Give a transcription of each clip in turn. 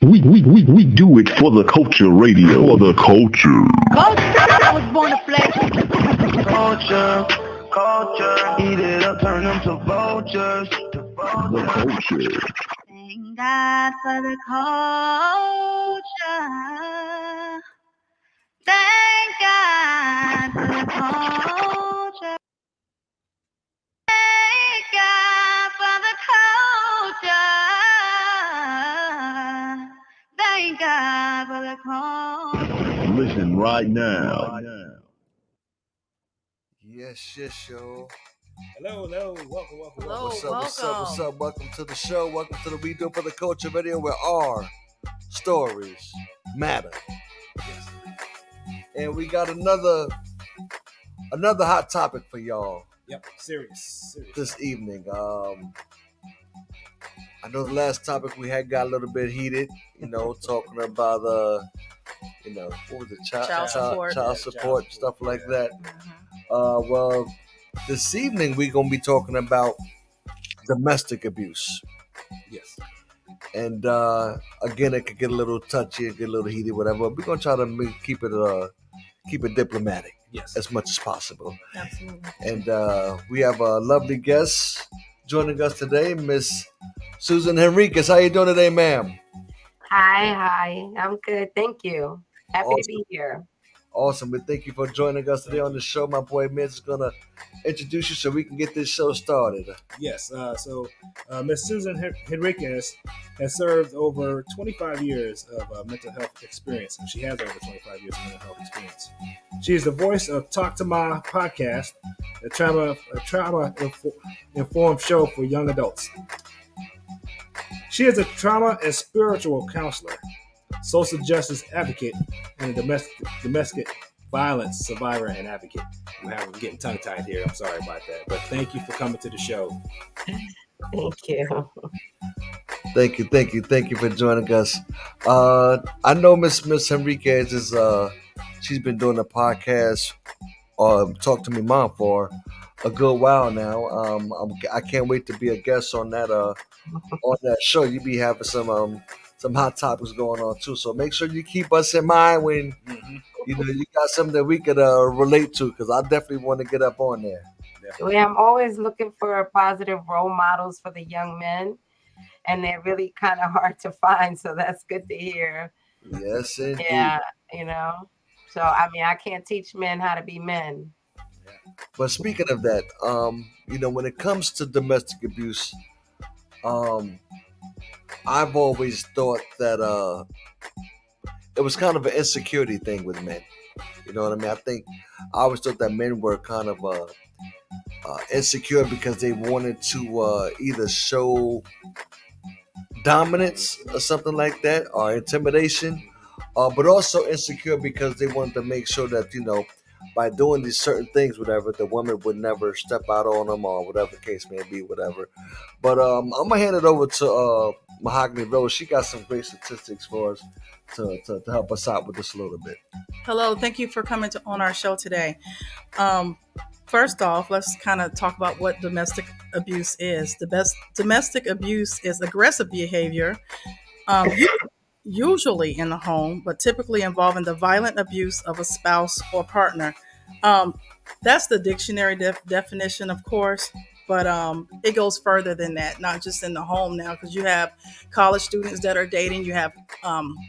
We do it for the culture radio. For the culture. I was born to play. Culture, eat it up, turn them to vultures. The culture. Thank God for the culture. Thank God for the culture. Thank God for the culture. Thank God for the culture. Listen right now. Yes, yo. Hello, welcome. Hello, What's welcome. up? Welcome to the show. Welcome to the We Do for the Culture video where our stories matter. And we got another hot topic for y'all Yep, serious. this evening. I know the last topic we had got a little bit heated, talking about what was it? Child support. Child support, stuff like that. Mhm. Well, this evening we're gonna be talking about domestic abuse. Yes. And again, it could get a little touchy, get a little heated, whatever. We're gonna try to keep it diplomatic Yes. as much as possible. Absolutely. And we have a lovely guest joining us today, Miss Susan Henriquez. How you doing today, ma'am? Hi. I'm good. Thank you. Happy to be here. Awesome. We thank you for joining us today on the show. My boy Miz is gonna introduce you so we can get this show started. Yes. So Miss Susan Henriquez has served over 25 years of mental health experience, and she has over 25 years of mental health experience. She is the voice of Talk to My podcast, a trauma informed show for young adults. She is a trauma and spiritual counselor, social justice advocate, and a domestic violence survivor and advocate. I'm getting tongue-tied here. I'm sorry about that. But thank you for coming to the show. Thank you. Thank you for joining us. I know Miss Henriquez is she's been doing a podcast Talk to Me Mom for a good while now. I can't wait to be a guest on that show. You be having some hot topics going on too. So make sure you keep us in mind when you got something that we could relate to, because I definitely want to get up on there. Yeah, I'm always looking for positive role models for the young men, and they're really kind of hard to find. So that's good to hear. Yes, indeed. Yeah, So I mean, I can't teach men how to be men. But speaking of that, when it comes to domestic abuse, I've always thought that it was kind of an insecurity thing with men. You know what I mean? I always thought that men were kind of insecure because they wanted to either show dominance or something like that, or intimidation, but also insecure because they wanted to make sure that, by doing these certain things, whatever, the woman would never step out on them, or whatever the case may be, whatever. But I'm gonna hand it over to Mahogany Rose. She got some great statistics for us to help us out with this a little bit. Hello, thank you for coming on our show today. First off, let's kind of talk about what domestic abuse is. Domestic abuse is aggressive behavior, usually in the home, but typically involving the violent abuse of a spouse or partner. That's the dictionary definition, of course, but it goes further than that, not just in the home now, because you have college students that are dating, you have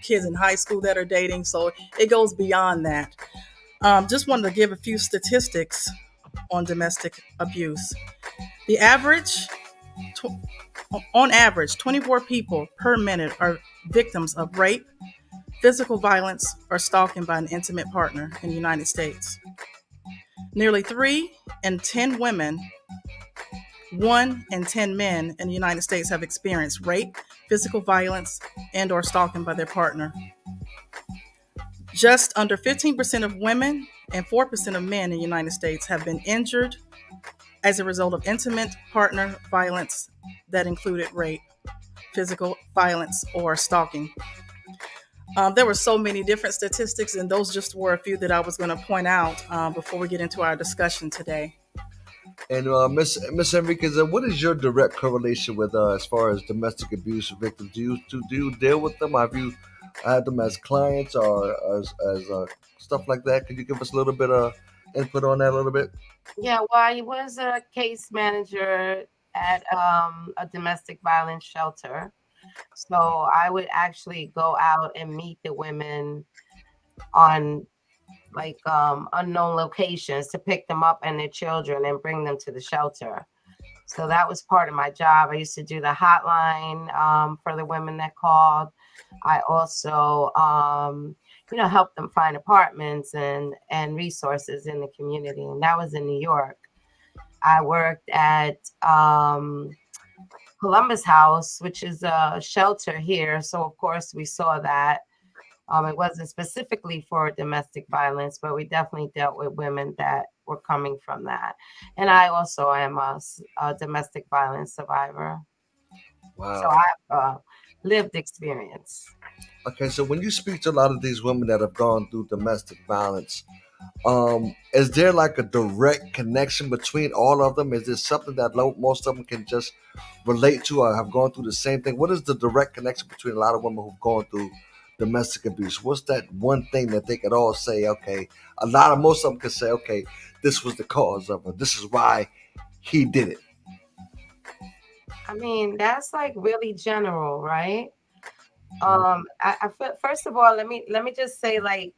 kids in high school that are dating, so it goes beyond that. Just wanted to give a few statistics on domestic abuse. The average, on average, 24 people per minute are victims of rape, physical violence, or stalking by an intimate partner in the United States. Nearly 3 in 10 women, 1 in 10 men in the United States have experienced rape, physical violence, and or stalking by their partner. Just under 15% of women and 4% of men in the United States have been injured as a result of intimate partner violence that included rape, physical violence, or stalking. There were so many different statistics, and those just were a few that I was going to point out before we get into our discussion today. And Miss Enriquez, what is your direct correlation with as far as domestic abuse victims? Do you deal with them? Have you had them as clients or as stuff like that? Could you give us a little bit of input on that a little bit? Yeah, well, I was a case manager at a domestic violence shelter. So I would actually go out and meet the women on like unknown locations to pick them up and their children and bring them to the shelter. So that was part of my job. I used to do the hotline for the women that called. I also, helped them find apartments and resources in the community. And that was in New York. I worked at Columbus House, which is a shelter here. So of course we saw that. It wasn't specifically for domestic violence, but we definitely dealt with women that were coming from that. And I also am a domestic violence survivor. So Wow. I have lived experience. Okay, so when you speak to a lot of these women that have gone through domestic violence, is there like a direct connection between all of them? Is there something that most of them can just relate to or have gone through the same thing? What is the direct connection between a lot of women who've gone through domestic abuse? What's that one thing that they could all say, okay, most of them could say, okay, this was the cause of it. This is why he did it. I mean, that's like really general, right? First of all, let me just say, like,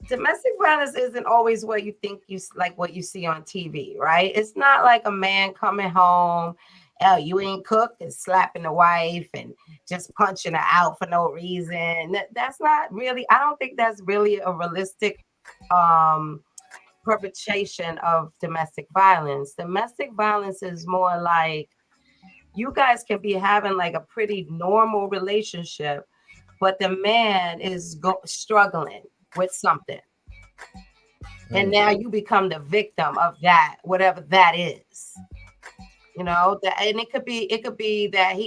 domestic violence isn't always what you think what you see on TV, right? It's not like a man coming home, oh, you ain't cooked, and slapping the wife and just punching her out for no reason. That's not really, I don't think that's really a realistic perpetration of domestic violence. Domestic violence is more like you guys can be having like a pretty normal relationship, but the man is struggling with something. And now you become the victim of that, whatever that is. And it could be that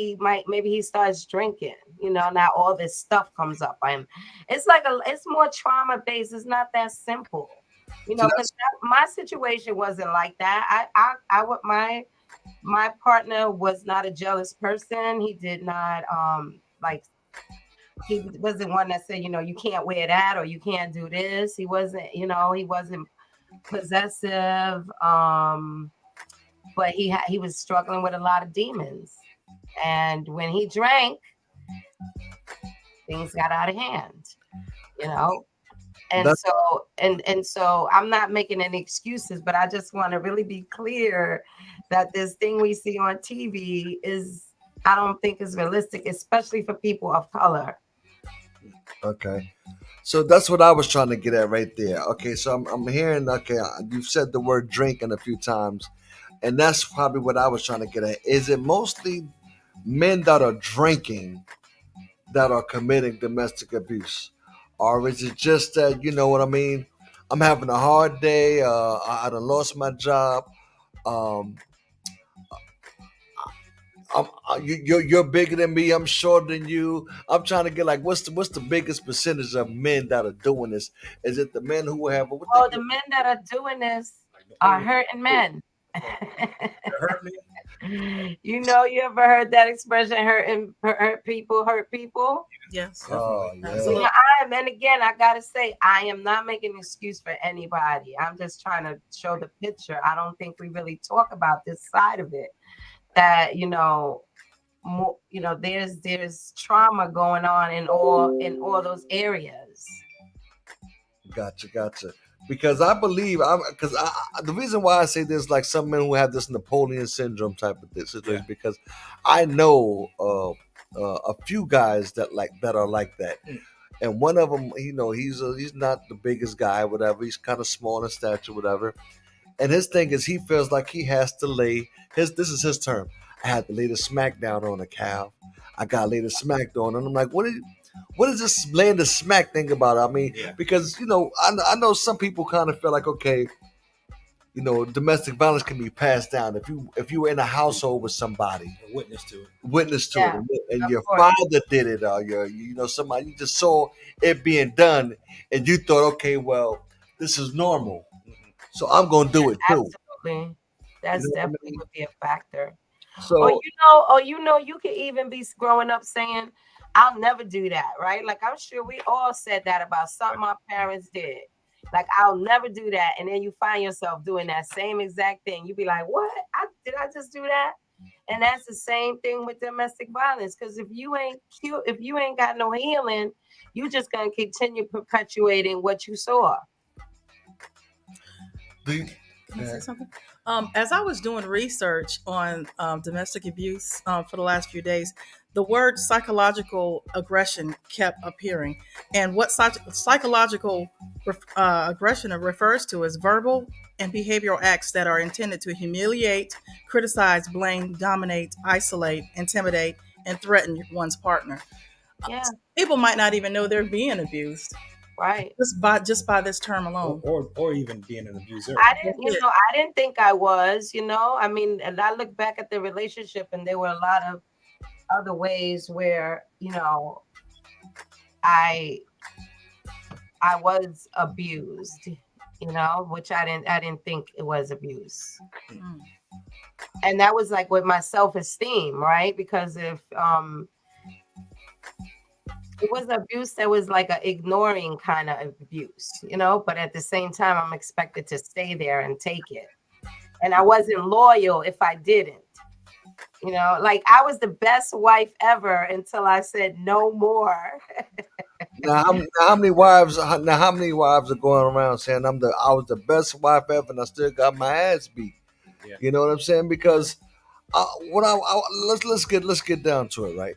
maybe he starts drinking, now all this stuff comes up. It's more trauma based. It's not that simple, because my situation wasn't like that. My partner was not a jealous person. He did not he wasn't one that said, you can't wear that or you can't do this. He wasn't, he wasn't possessive. But he was struggling with a lot of demons. And when he drank, things got out of hand, And so I'm not making any excuses, but I just want to really be clear that this thing we see on TV I don't think is realistic, especially for people of color. Okay. So that's what I was trying to get at right there. Okay, so I'm hearing, okay, you've said the word drinking a few times, and that's probably what I was trying to get at. Is it mostly men that are drinking that are committing domestic abuse? Or is it just that, you know what I mean? I'm having a hard day. I done lost my job. Um, you're bigger than me. I'm shorter than you. I'm trying to get like what's the biggest percentage of men that are doing this? Is it the men who have? The men that are doing this are hurting men. Hurt me. You ever heard that expression? Hurt people. Yes. Oh Absolutely. yeah. And again, I gotta say, I am not making an excuse for anybody. I'm just trying to show the picture. I don't think we really talk about this side of it. That there's trauma going on in all those areas. Gotcha. Because I believe the reason why I say there's like some men who have this Napoleon syndrome type of situation because I know a few guys that are like that, and one of them, he's not the biggest guy, whatever. He's kind of small in stature, whatever. And his thing is he feels like he has to lay this is his term. I had to lay the smack down on a cow. I got to lay the smack down. And I'm like, what is this laying the smack thing about? I mean, because, I know some people kind of feel like, okay, domestic violence can be passed down. If you were in a household with somebody. A witness to it. And your father did it, or somebody, you just saw it being done and you thought, okay, well, this is normal. so I'm gonna do it too. Absolutely. That's You know what I definitely mean? would be a factor. So You could even be growing up saying, I'll never do that, right? Like I'm sure we all said that about something our parents did. Like I'll never do that. And then you find yourself doing that same exact thing. You be like, what? Did I just do that? And that's the same thing with domestic violence. Because if you ain't cute, if you ain't got no healing, you just gonna continue perpetuating what you saw. Can I say something? As I was doing research on domestic abuse for the last few days, the word psychological aggression kept appearing. And what psychological aggression refers to is verbal and behavioral acts that are intended to humiliate, criticize, blame, dominate, isolate, intimidate, and threaten one's partner. Yeah, People might not even know they're being abused right. just by this term alone. or even being an abuser. I didn't think I was, I mean, and I look back at the relationship and there were a lot of other ways where, I was abused, which I didn't think it was abuse. Mm. And that was like with my self-esteem, right? Because if it was abuse that was like an ignoring kind of abuse, but at the same time, I'm expected to stay there and take it. And I wasn't loyal if I didn't, like I was the best wife ever until I said no more. now, how many wives are going around saying I was the best wife ever and I still got my ass beat? Yeah. You know what I'm saying? Because let's get down to it, right?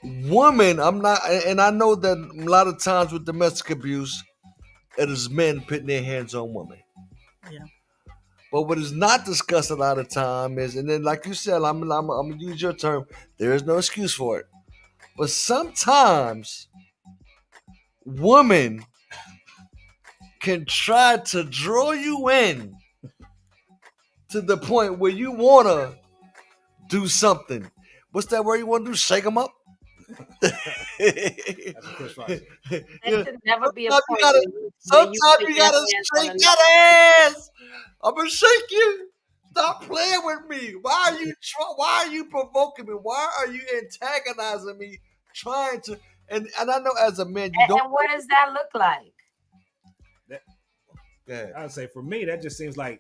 Women, I'm not, and I know that a lot of times with domestic abuse, it is men putting their hands on women. Yeah. But what is not discussed a lot of time is, and then like you said, I'm gonna use your term. There is no excuse for it. But sometimes women can try to draw you in to the point where you wanna do something. What's that word you want to do? Shake them up. That's what Chris Rock said. There should never be a Sometimes point you gotta- where Sometimes put you your gotta hands on shake another- that ass. I'm gonna shake you. Stop playing with me. Why are you provoking me? Why are you antagonizing me? Trying to and I know as a man you don't. And what does that look like? Go ahead. I would say for me, that just seems like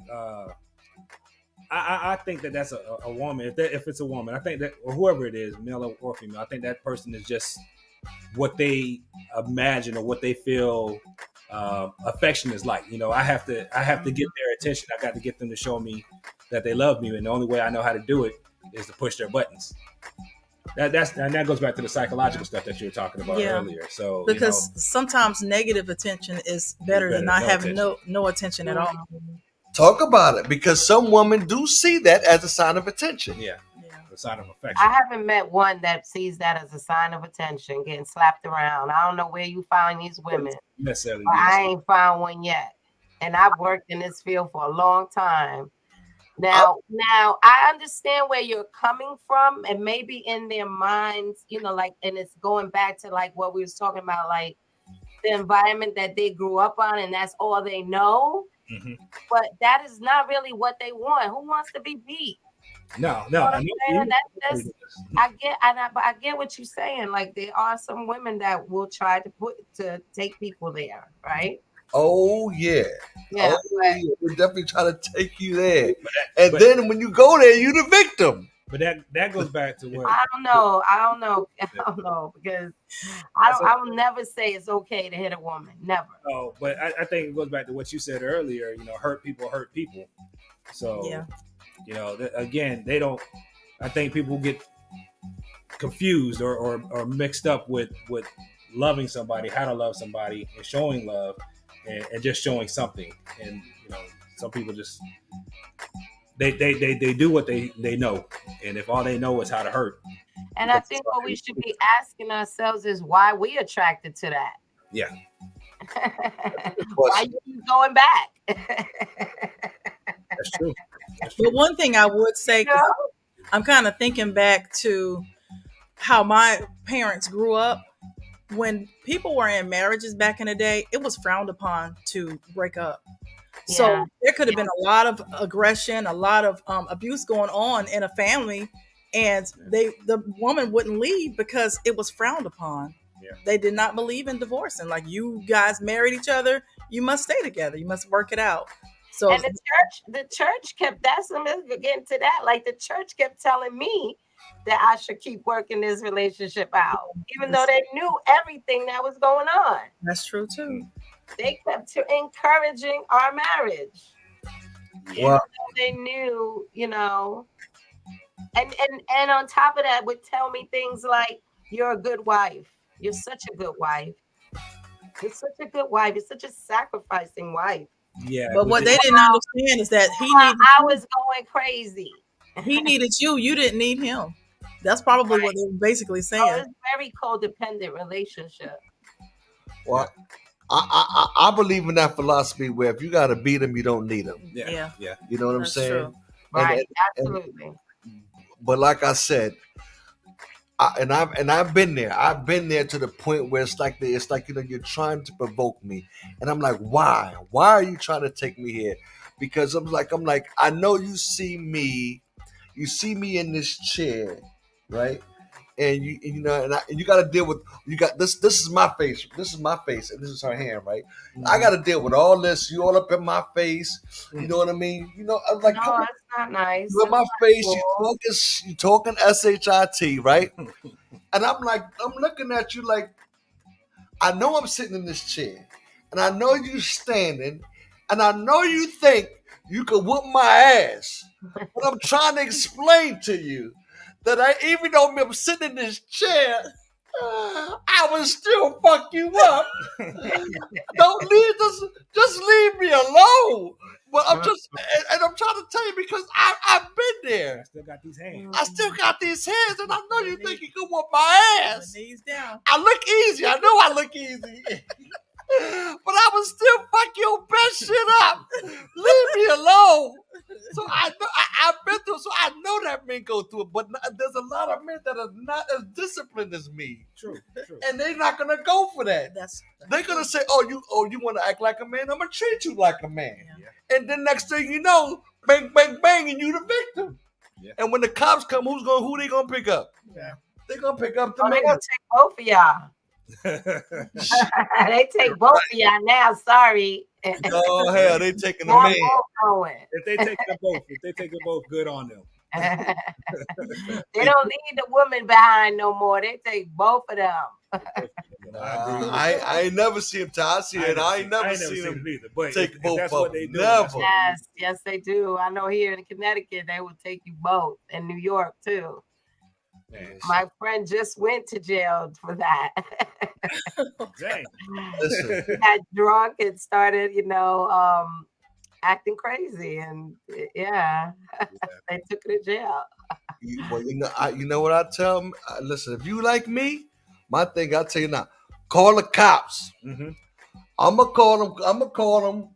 I think that's a woman. If it's a woman, I think that, or whoever it is, male or female, I think that person is just what they imagine or what they feel affection is like. I have to get their attention. I got to get them to show me that they love me, and the only way I know how to do it is to push their buttons. And that goes back to the psychological stuff that you were talking about earlier. So because sometimes negative attention is better than not having no attention at all. Talk about it, because some women do see that as a sign of attention. Yeah. A sign of affection. I haven't met one that sees that as a sign of attention, getting slapped around. I don't know where you find these women. Necessarily. But I ain't found one yet. And I've worked in this field for a long time. Now I understand where you're coming from, and maybe in their minds, and it's going back to like what we was talking about, like the environment that they grew up on, and that's all they know. Mm-hmm. But that is not really what they want. Who wants to be beat? No. I get what you're saying. Like there are some women that will try to take people there, right? Oh yeah. Yeah. They definitely try to take you there. Then when you go there, you the victim. But that goes back to what I don't know because I will never say it's okay to hit a woman. Never. Oh, but I think it goes back to what you said earlier. Hurt people. So again, they don't. I think people get confused or mixed up with loving somebody, how to love somebody, and showing love, and just showing something. And some people just they do what they know, and if all they know is how to hurt. And I think what we should be asking ourselves is why we attracted to that. Yeah. Why you keep going back? That's true. But one thing I would say, I'm kind of thinking back to how my parents grew up, when people were in marriages back in the day, it was frowned upon to break up. So Yeah. there could have been a lot of aggression, a lot of abuse going on in a family, and the woman wouldn't leave because it was frowned upon. Yeah. They did not believe in divorcing. Like, you guys married each other, you must stay together, you must work it out. So And the church kept, that's getting to that. Like, the church kept telling me that I should keep working this relationship out, even though they knew everything that was going on. that's true too. They kept encouraging our marriage. Well, They knew, and on top of that, would tell me things like, "You're a good wife. You're such a good wife. You're such a good wife. You're such a sacrificing wife." Yeah. But what they didn't understand is that I was going crazy. he needed you. You didn't need him. That's probably what they were basically So saying. it's a very codependent relationship. well, I believe in that philosophy where if you got to beat him, you don't need him. Yeah. You know what I'm That's saying? true. Right. and- Absolutely. But like I said, I've been there. I've been there to the point where it's like you're trying to provoke me, and I'm like, why? Why are you trying to take me here? Because I'm like, I know you see me in this chair, right? And you got to deal with this. This is my face. This is my face, and this is her hand, right? I got to deal with all this. You all up in my face. You know what I mean? I'm like, No, come on. that's not nice. You in my face, cool. you talking shit, right? And I'm looking at you like, I know I'm sitting in this chair, and I know you standing, and I know you think you could whoop my ass, but I'm trying to explain to you that even though I'm sitting in this chair, I would still fuck you up. Don't leave just leave me alone. But I'm I'm trying to tell you because I've been there. I still got these hands. I still got these hands, and I know you think you can whoop my ass. Knees down. I look easy. I know I look easy. But I would still fuck your best shit up. Leave me alone. So I know I've been through. So I know that men go through it. But there's a lot of men that are not as disciplined as me, True. and they're not gonna go for that. They're gonna say, "Oh, you want to act like a man? I'm gonna treat you like a man." Yeah. And then next thing you know, bang, bang, bang, and you the victim. Yeah. And when the cops come, who they gonna pick up? Yeah. They gonna pick up the Oh, man. they gonna take both of y'all. They take both of y'all now. Sorry. Oh hell, they taking the Y'all man. both going. If they take them both, good on them. They don't leave the woman behind no more. They take both of them. I ain't never seen him. I ain't never seen him either. But take if both that's of what them. they do, Never. that's what Yes, they do. I know here in Connecticut, they will take you both. In New York, too. Man, My friend just went to jail for that. dang. Listen, He got drunk and started, acting crazy. And yeah, they took her to jail. you know what I tell them? Listen, if you like me, my thing I tell you now, call the cops. Mm-hmm. I'm gonna call them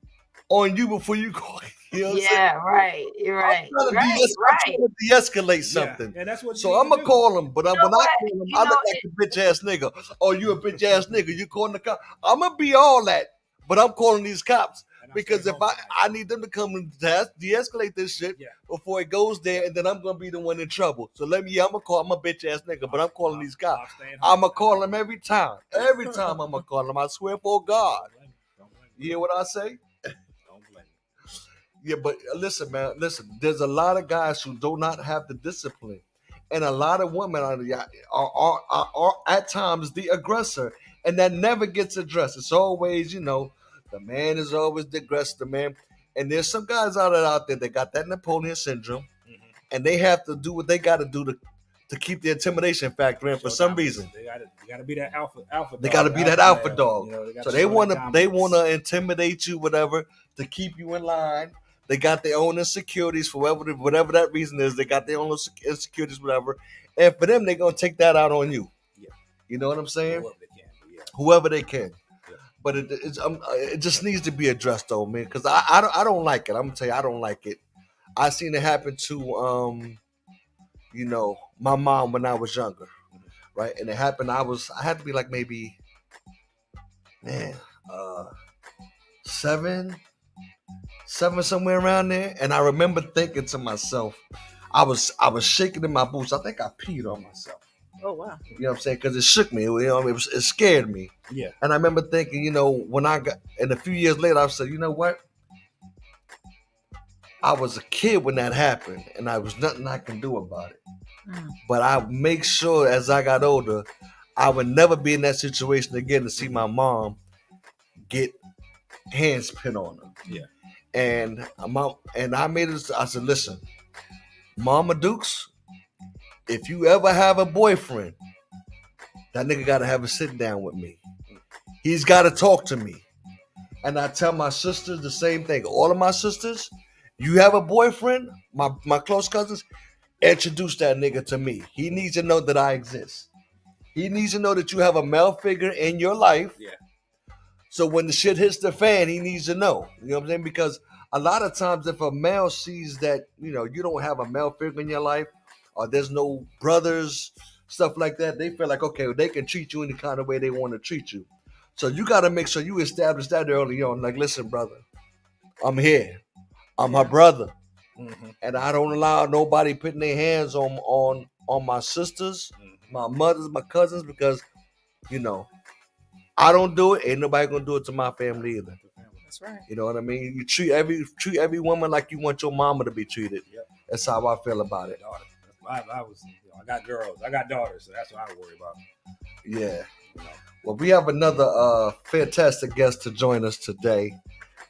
on you before you call. You know what I'm saying? Yeah, right. You're right. I'm trying Right. to de-escalate something. Yeah, and that's what. So I'm gonna call him, but when I know what? call him, You I know look like a bitch ass nigga. Oh, you a bitch ass nigga? You calling the cops? I'm gonna be all that, but I'm calling these cops because if I need them to come and de-escalate this shit before it goes there, and then I'm gonna be the one in trouble. So I'm gonna call him a bitch ass nigga, but I'm calling these cops. I'm gonna call them every time. Every time I'm gonna call them. I swear for God. You hear what I say? Yeah, but listen, man. Listen, there's a lot of guys who do not have the discipline, and a lot of women are at times the aggressor, and that never gets addressed. It's always, the man is always the aggressor, the man. And there's some guys out there that got that Napoleon syndrome, and they have to do what they got to do to keep the intimidation factor in for some reason. They gotta be that alpha. They got to be that alpha dog. They So they want to intimidate you, whatever, to keep you in line. They got their own insecurities for whatever that reason is. They got their own insecurities, whatever. And for them, they're gonna take that out on you. Yeah. You know what I'm saying? Whoever they can. Yeah. But it just needs to be addressed, though, man. Because I don't like it. I'm gonna tell you, I don't like it. I seen it happen to my mom when I was younger, right? And it happened. I had to be like maybe man, seven, somewhere around there. And I remember thinking to myself, I was shaking in my boots. I think I peed on myself. Oh wow. You know what I'm saying? Because it shook me. It scared me. Yeah. And I remember thinking, when I got, and a few years later, I said, you know what? I was a kid when that happened, and there was nothing I can do about it. But I make sure as I got older, I would never be in that situation again to see my mom get hands put on her. Yeah. And I made it. I said, listen, Mama Dukes, if you ever have a boyfriend, that nigga got to have a sit down with me. He's got to talk to me. And I tell my sisters the same thing. All of my sisters, you have a boyfriend, my close cousins, introduce that nigga to me. He needs to know that I exist. He needs to know that you have a male figure in your life. Yeah. So when the shit hits the fan, he needs to know. You know what I'm saying? Because a lot of times if a male sees that, you don't have a male figure in your life, or there's no brothers, stuff like that, they feel like, okay, well, they can treat you any kind of way they want to treat you. So you got to make sure you establish that early on. Like, listen, brother, I'm here. I'm her brother. Mm-hmm. And I don't allow nobody putting their hands on my sisters, my mothers, my cousins, because, I don't do it. Ain't nobody going to do it to my family either. That's right. You know what I mean? You treat every woman like you want your mama to be treated. Yep. That's how I feel about it. I got girls. I got daughters, so that's what I worry about. Yeah. Well, we have another fantastic guest to join us today.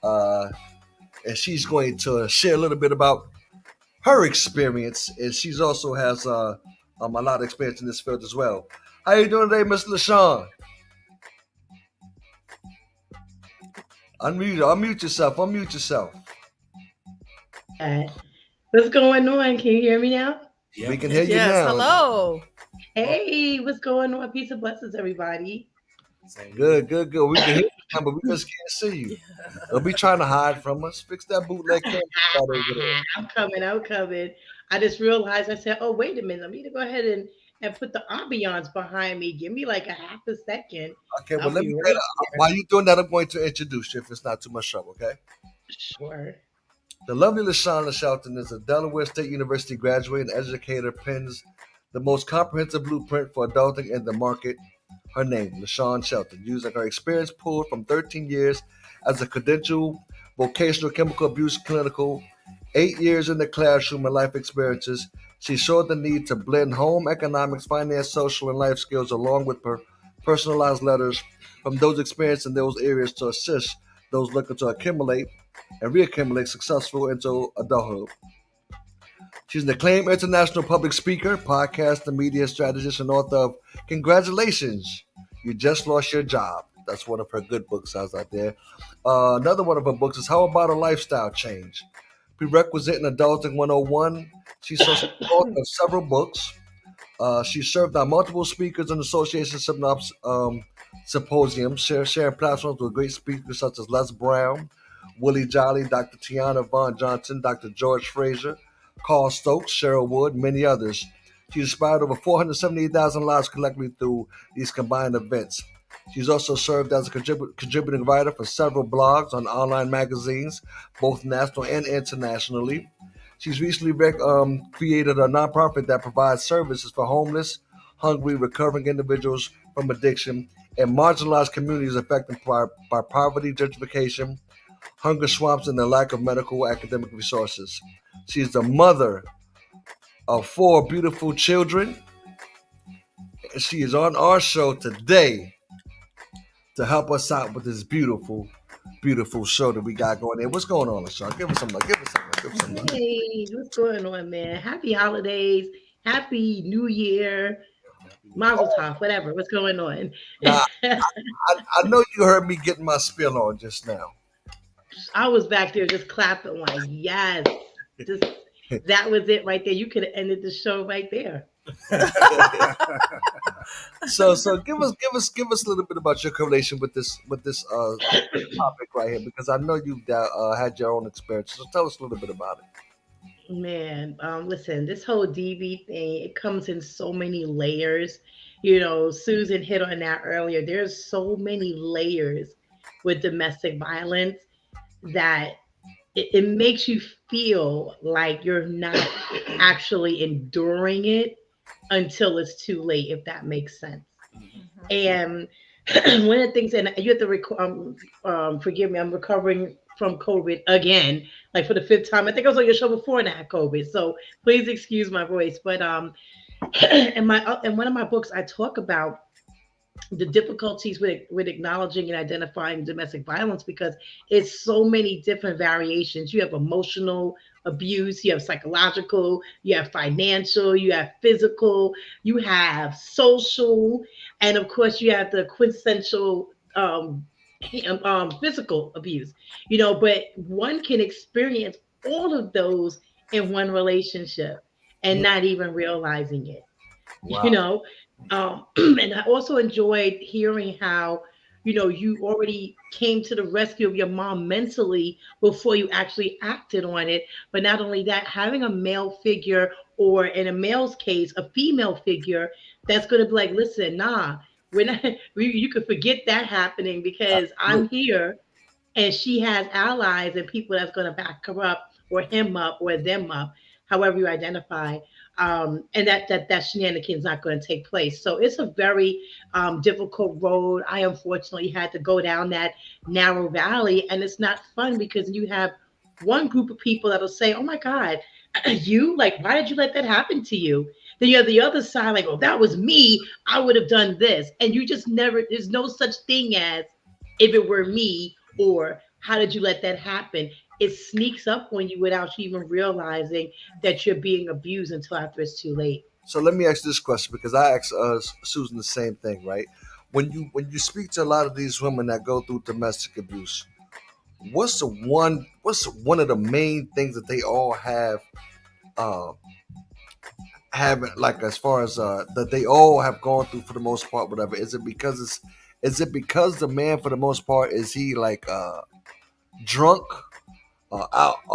And she's going to share a little bit about her experience. And she's also has a lot of experience in this field as well. How you doing today, Miss LaShawn? Unmute yourself. What's going on? Can you hear me now? Yeah. We can hear you Yes. now. Hello. Hey, what's going on? Peace and blessings, everybody. Good. We can hear you now, but we just can't see you. Don't be trying to hide from us. Fix that bootleg camera over there. I'm coming. I just realized, I said, oh, wait a minute. I need to go ahead and put the ambiance behind me. Give me like a half a second. Okay, well, I'll let be me right while you're doing that, I'm going to introduce you if it's not too much trouble, okay? Sure. The lovely LaShawn Shelton is a Delaware State University graduate and educator, pens the most comprehensive blueprint for adulting in the market. Her name, LaShawn Shelton, using her experience pulled from 13 years as a credentialed vocational chemical abuse clinical, 8 years in the classroom and life experiences. She showed the need to blend home economics, finance, social, and life skills along with her personalized letters from those experienced in those areas to assist those looking to accumulate and reaccumulate successful into adulthood. She's an acclaimed international public speaker, podcast, and media strategist, and author of Congratulations, You Just Lost Your Job. That's one of her good books out there. Another one of her books is How About a Lifestyle Change? Prerequisite in Adulting 101. She's also the author of several books. She served on multiple speakers and association symposiums, sharing platforms with great speakers such as Les Brown, Willie Jolly, Dr. Tiana Vaughn Johnson, Dr. George Fraser, Carl Stokes, Cheryl Wood, many others. She inspired over 478,000 lives collectively through these combined events. She's also served as a contributing writer for several blogs on online magazines, both national and internationally. She's recently created a nonprofit that provides services for homeless, hungry, recovering individuals from addiction and marginalized communities affected by poverty, gentrification, hunger swamps, and the lack of medical academic resources. She's the mother of 4 beautiful children. She is on our show today to help us out with this beautiful show that we got going there. What's going on, LaShawn? Give us some love. Hey, what's going on, man? Happy holidays. Happy New Year. Mazel tov, whatever. What's going on? Now, I know you heard me getting my spiel on just now. I was back there just clapping like, yes. That was it right there. You could have ended the show right there. So give us a little bit about your correlation with this topic right here, because I know you've had your own experience. So tell us a little bit about it. Man, listen, this whole DV thing, it comes in so many layers. Susan hit on that earlier. There's so many layers with domestic violence that it makes you feel like you're not actually enduring it until it's too late, if that makes sense. And one of the things, and you have to forgive me, I'm recovering from COVID again, like for the fifth time. I think I was on your show before and I had COVID, so please excuse my voice. But in one of my books, I talk about the difficulties with acknowledging and identifying domestic violence because it's so many different variations. You have emotional abuse, you have psychological, you have financial, you have physical, you have social, and of course you have the quintessential physical abuse. But one can experience all of those in one relationship and not even realizing it. Wow. And I also enjoyed hearing how, you already came to the rescue of your mom mentally before you actually acted on it. But not only that, having a male figure, or in a male's case, a female figure that's going to be like, listen, nah, we're not, you could forget that happening because I'm here, and she has allies and people that's going to back her up or him up or them up, however you identify. And that shenanigan's not going to take place. So it's a very difficult road. I unfortunately had to go down that narrow valley, and it's not fun because you have one group of people that'll say, "Oh my God, you like, why did you let that happen to you?" Then you have the other side, like, "Oh, that was me. I would have done this," and you just never. There's no such thing as if it were me, or how did you let that happen? It sneaks up on you without you even realizing that you're being abused until after it's too late. So let me ask you this question because I asked Susan the same thing, right? When you speak to a lot of these women that go through domestic abuse, what's one of the main things that they all uh, have like as far as that they all have gone through for the most part, whatever? Is it because the man for the most part is he like drunk, out, is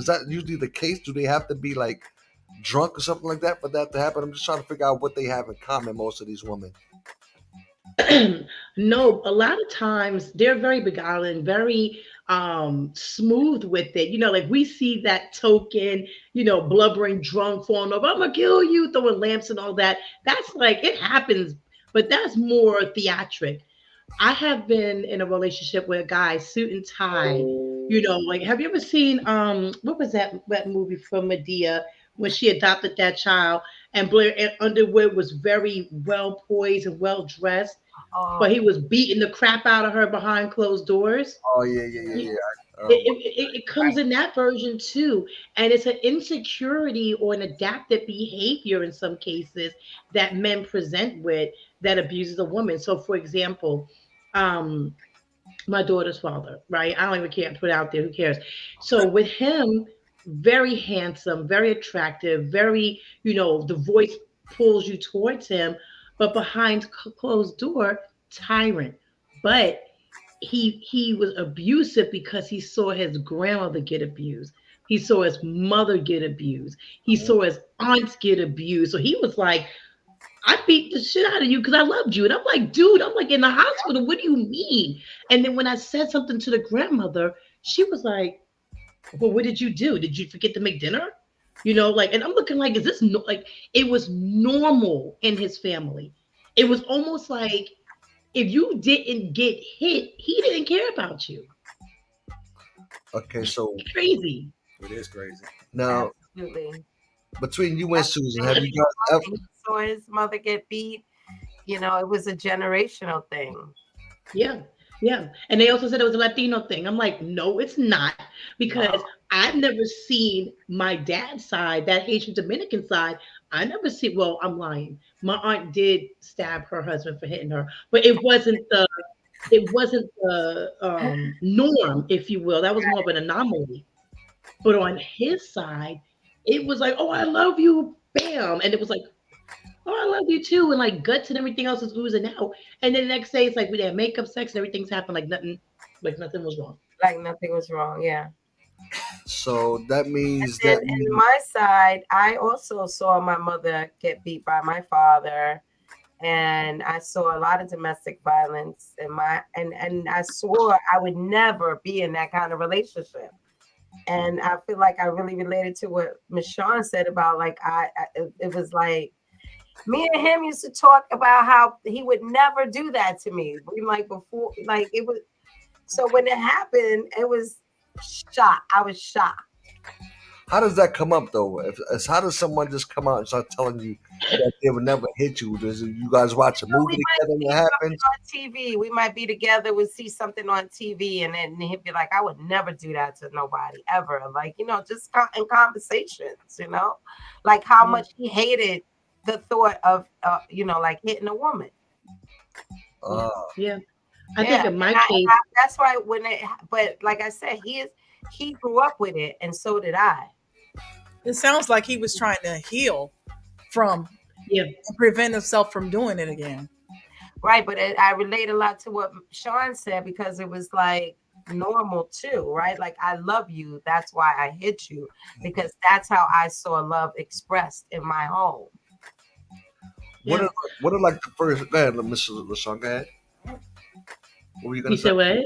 that usually the case? Do they have to be like drunk or something like that for that to happen? I'm just trying to figure out what they have in common, most of these women. No, a lot of times they're very beguiling, very smooth with it. Like we see that token, blubbering drunk, falling over, "I'm gonna kill you," throwing lamps and all that. That's like it happens, but that's more theatric. I have been in a relationship with a guy, suit and tie. Like have you ever seen what was that movie from Medea when she adopted that child, and Blair Underwood was very well poised and well dressed, but Oh, he was beating the crap out of her behind closed doors. Oh yeah, yeah, yeah, It, yeah. it comes in that version too. And it's an insecurity or an adaptive behavior in some cases that men present with that abuses a woman. So, for example, um, my daughter's father, right? I don't even care to put it out there. Who cares? So, with him, very handsome, very attractive, very, the voice pulls you towards him, but behind closed door, tyrant. But he was abusive because he saw his grandmother get abused. He saw his mother get abused. He saw his aunts get abused. So he was like, "I beat the shit out of you because I loved you." And I'm like, "Dude, I'm like in the hospital. What do you mean?" And then when I said something to the grandmother, she was like, "Well, what did you do? Did you forget to make dinner?" Like, and I'm looking like, is this like it was normal in his family. It was almost like if you didn't get hit, he didn't care about you. Okay, so Crazy. It is crazy. now absolutely. between you and Susan, have Absolutely. you guys ever? He saw his mother get beat. It was a generational thing. Yeah. Yeah. And they also said it was a Latino thing. I'm like, no, it's not. Because No. I've never seen my dad's side, that Haitian Dominican side. I never see, well, I'm lying. My aunt did stab her husband for hitting her, but it wasn't the norm, if you will. That was more of an anomaly. But on his side, it was like, "Oh, I love you," bam. And it was like, "Oh, I love you too," and like guts and everything else is oozing out. And then the next day, it's like we had makeup sex and everything's happened like nothing was wrong. Like nothing was wrong. Yeah. So that means And that in my side, I also saw my mother get beat by my father, and I saw a lot of domestic violence in my and I swore I would never be in that kind of relationship. And I feel like I really related to what Miss Shawn said about like it was like me and him used to talk about how he would never do that to me. Like before, like it was. So when it happened, it was shocked. I was shocked. how does that come up though? How does someone just come out and start telling you that they would never hit you? Does you guys watch a So movie we might together and see it something happens? on TV. We might be together. We'll see something on TV, and then he'd be like, "I would never do that to nobody ever." Like just in conversations, like how much he hated the thought of, like hitting a woman. Uh, Yeah. I think in my and case, that's why but like I said, he grew up with it, and so did I. It sounds like he was trying to heal from yeah, and prevent himself from doing it again. Right, but I relate a lot to what Shawn said because it was like normal too, right? Like I love you, that's why I hit you, because that's how I saw love expressed in my home. what yeah. are what are like the first? Go ahead, Mr. LaShawn. Go ahead. What were you gonna You say? said what?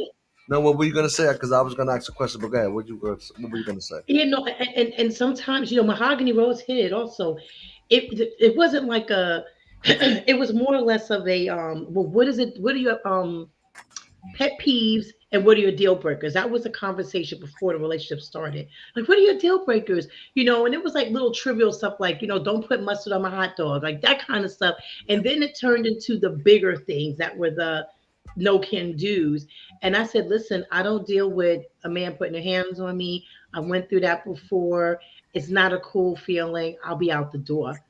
No, what were you gonna say? Because I was gonna ask a question, but go ahead. What were you gonna say? And sometimes Mahogany Rose hit it also. It wasn't like a. It was more or less of a Well, what is it? What are your pet peeves and what are your deal breakers? That was a conversation before the relationship started. Like, what are your deal breakers? And it was like little trivial stuff like, don't put mustard on my hot dog, like that kind of stuff. And then it turned into the bigger things that were the no can do's. And I said, listen, I don't deal with a man putting their hands on me. I went through that before. It's not a cool feeling. I'll be out the door.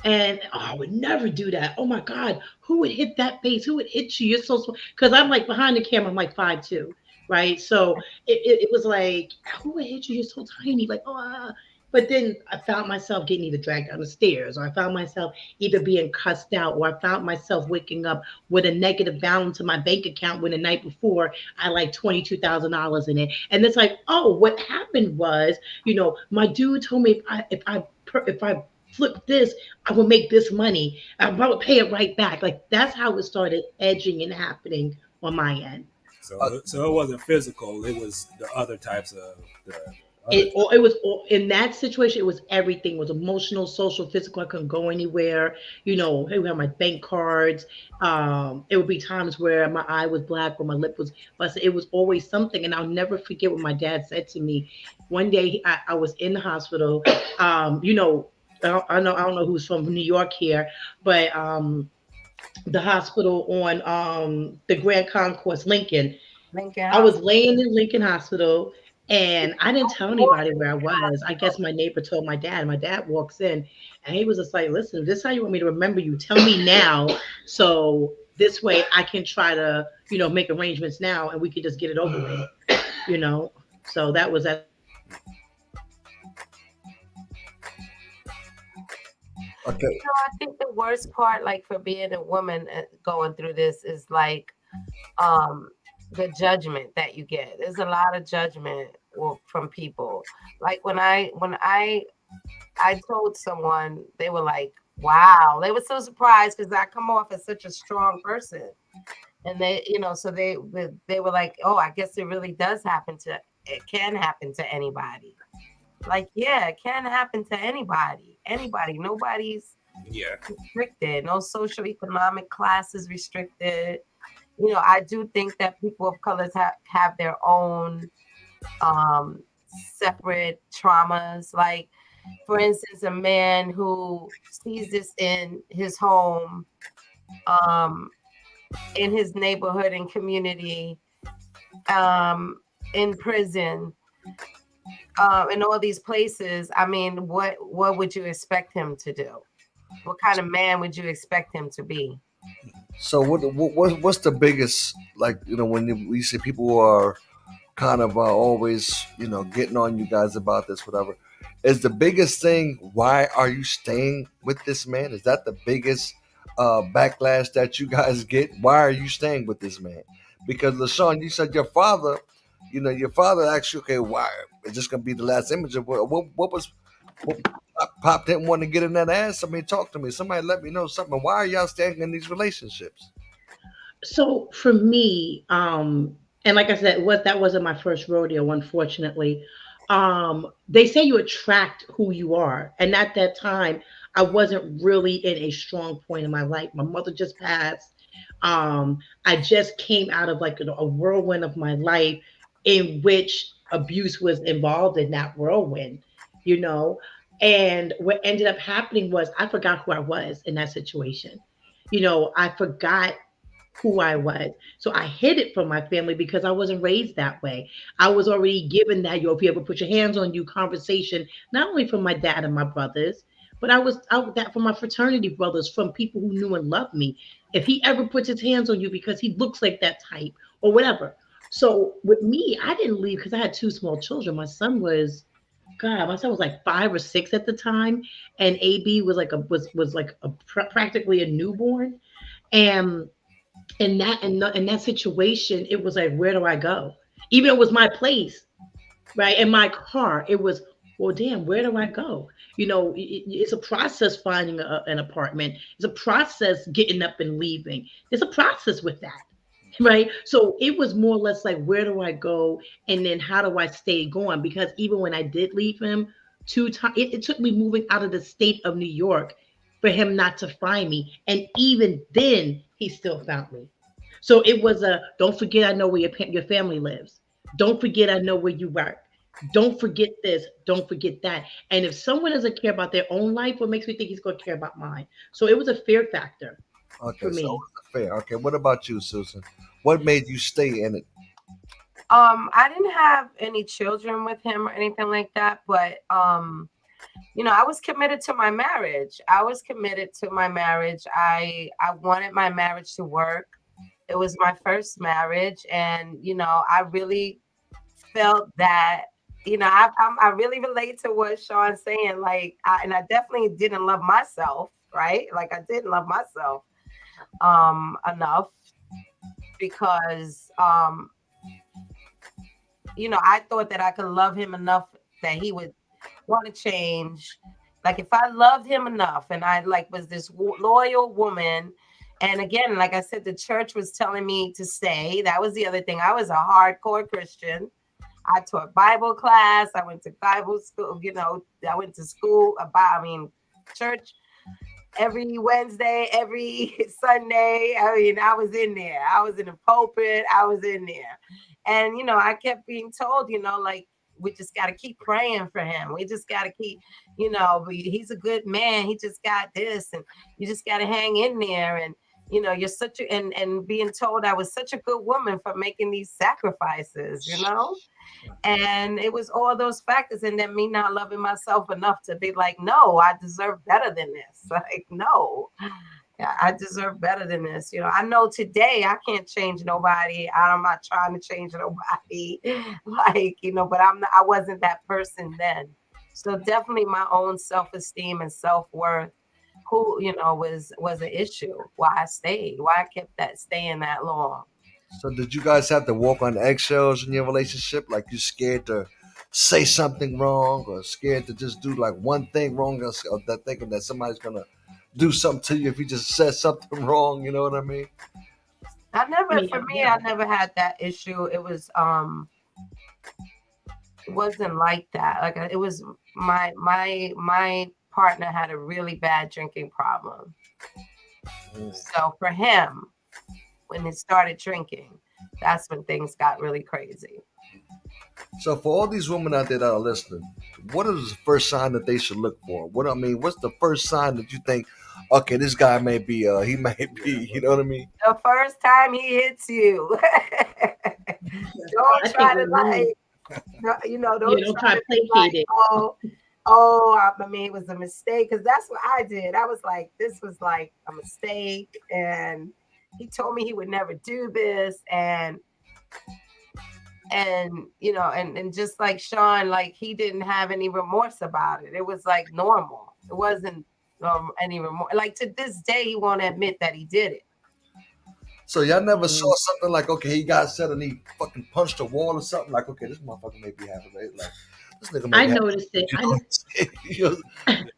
And I would never do that. Oh my God, who would hit that base? Who would hit you? You're so small. Because I'm like behind the camera, I'm like 5'2", right? So it was like, who would hit you? You're so tiny. Like, But then I found myself getting either dragged down the stairs, or I found myself either being cussed out, or I found myself waking up with a negative balance in my bank account when the night before I like $22,000 in it. And it's like, oh, what happened was, my dude told me if I flip this, I will make this money. I will pay it right back. Like that's how it started edging and happening on my end. So it wasn't physical. It was the other types of the. It was in that situation. It was everything. It was emotional, social, physical. I couldn't go anywhere. Hey, we had my bank cards. It would be times where my eye was black or my lip was busted. It was always something, and I'll never forget what my dad said to me. One day, I was in the hospital. I don't know who's from New York here, but the hospital on the Grand Concourse, Lincoln. I was laying in Lincoln Hospital, and I didn't tell anybody where I was. I guess my neighbor told my dad. My dad walks in, and he was just like, "Listen, this is how you want me to remember you. Tell me now, so this way I can try to, make arrangements now, and we can just get it over with." So that was that. Okay. I think the worst part, like for being a woman going through this, is like the judgment that you get. There's a lot of judgment from people. Like when I told someone, they were like, "Wow!" They were so surprised because I come off as such a strong person, and they, so they were like, "Oh, I guess it really does happen it can happen to anybody." Like, yeah, it can happen to anybody. Nobody's restricted. No social economic class is restricted. I do think that people of colors have their own separate traumas. Like, for instance, a man who sees this in his home, in his neighborhood and community, in prison, in all these places. I mean, what would you expect him to do? What kind of man would you expect him to be? So what's the biggest, like, when we see people are kind of always getting on you guys about this, whatever, is the biggest thing, why are you staying with this man? Is that the biggest backlash that you guys get? Why are you staying with this man? Because LaShawn, you said your father you know, your father asked you, okay, why is this gonna be the last image of what Pop didn't want to get in that ass? I mean, talk to me. Somebody let me know something. Why are y'all staying in these relationships? So for me, and like I said, that wasn't my first rodeo, unfortunately. They say you attract who you are, and at that time, I wasn't really in a strong point in my life. My mother just passed. I just came out of like a whirlwind of my life, in which abuse was involved in that whirlwind, you know. And what ended up happening was I forgot who I was in that situation. I forgot who I was. So I hid it from my family because I wasn't raised that way. I was already given that, if you ever put your hands on you conversation, not only from my dad and my brothers, but I was out that from my fraternity brothers, from people who knew and loved me. If he ever puts his hands on you because he looks like that type or whatever. So with me, I didn't leave because I had two small children. My son was like 5 or 6 at the time, and AB was like practically a newborn. And in that situation, it was like, where do I go? Even though it was my place, right? In my car, it was, well, damn, where do I go? It's a process finding an apartment. It's a process getting up and leaving. There's a process with that, right? So it was more or less like, where do I go? And then how do I stay going? Because even when I did leave him 2 times, it took me moving out of the state of New York for him not to find me. And even then, he still found me. So it was don't forget, I know where your family lives. Don't forget, I know where you work. Don't forget this. Don't forget that. And if someone doesn't care about their own life, what makes me think he's going to care about mine? So it was a fear factor Okay, for so me. fair. Okay, what about you, Susan? What made you stay in it? I didn't have any children with him or anything like that, but I was committed to my marriage. I wanted my marriage to work. It was my first marriage, and I really felt that. I really relate to what Sean's saying. Like, I definitely didn't love myself, right? Like, I didn't love myself enough because I thought that I could love him enough that he would want to change. Like, if I loved him enough and I was this loyal woman, and again, like I said, the church was telling me to stay. That was the other thing. I was a hardcore Christian. I taught Bible class. I went to Bible school. I went to school church every Wednesday, every Sunday. I was in there. I was in the pulpit. I was in there. And, I kept being told, like, we just got to keep praying for him. We just got to keep, he's a good man. He just got this. And you just got to hang in there. And, you're such a, and being told I was such a good woman for making these sacrifices, And it was all those factors. And then me not loving myself enough to be like, no, I deserve better than this. Like, no. I deserve better than this. I know today I can't change nobody. I'm not trying to change nobody. But I wasn't that person then. So definitely my own self-esteem and self-worth, who, was an issue. Why I stayed, why I kept staying that long. So did you guys have to walk on eggshells in your relationship? Like, you scared to say something wrong, or scared to just do like one thing wrong, or that thinking that somebody's gonna do something to you if you just said something wrong, you know what I mean? I never had that issue. It was it wasn't like that. Like, it was my partner had a really bad drinking problem. So for him, when he started drinking, that's when things got really crazy. So for all these women out there that are listening, what is the first sign that they should look for? What's the first sign that you think, okay, this guy may be, he may be, you know what I mean? The first time he hits you, don't try to don't try to placate it. It was a mistake, because that's what I did. I was like, this was like a mistake, and he told me he would never do this, and just like Sean, like, he didn't have any remorse about it. It was like normal. It wasn't any remorse. Like, to this day, he won't admit that he did it. So y'all never saw something like, okay, he got set and he fucking punched a wall or something like, okay, this motherfucker may be having it. Like this nigga may I be having noticed it. you know what I'm saying? You know,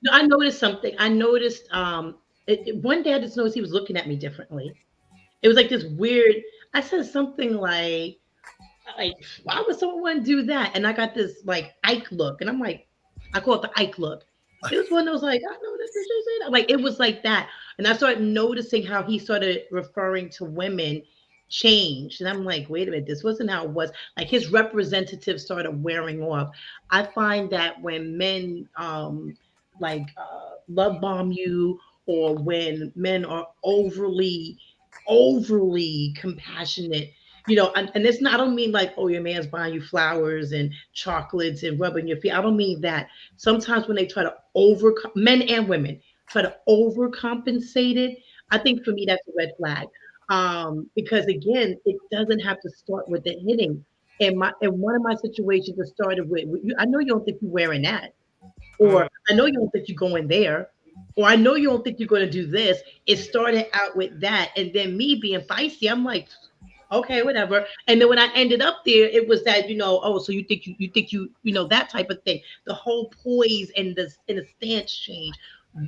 No, I noticed something. I noticed one day I just noticed he was looking at me differently. It was like this weird. I said something like, why would someone do that? And I got this like Ike look, and I'm like, I call it the Ike look. It was one that was like, I know this bitch say that. Like it was like that, and I started noticing how he started referring to women changed, and I'm like, wait a minute, this wasn't how it was. Like his representatives started wearing off. I find that when men love bomb you, or when men are overly compassionate, and it's not, I don't mean like, oh, your man's buying you flowers and chocolates and rubbing your feet. I don't mean that. Sometimes when they try to men and women try to overcompensate it, I think for me that's a red flag. Because again, it doesn't have to start with the hitting. In one of my situations, it started with, I know you don't think you're wearing that, or I know you don't think you're going there, or I know you don't think you're going to do this. It started out with that, and then me being feisty, I'm like, okay, whatever. And then when I ended up there, it was that, oh, so you think that type of thing. The whole poise and the stance change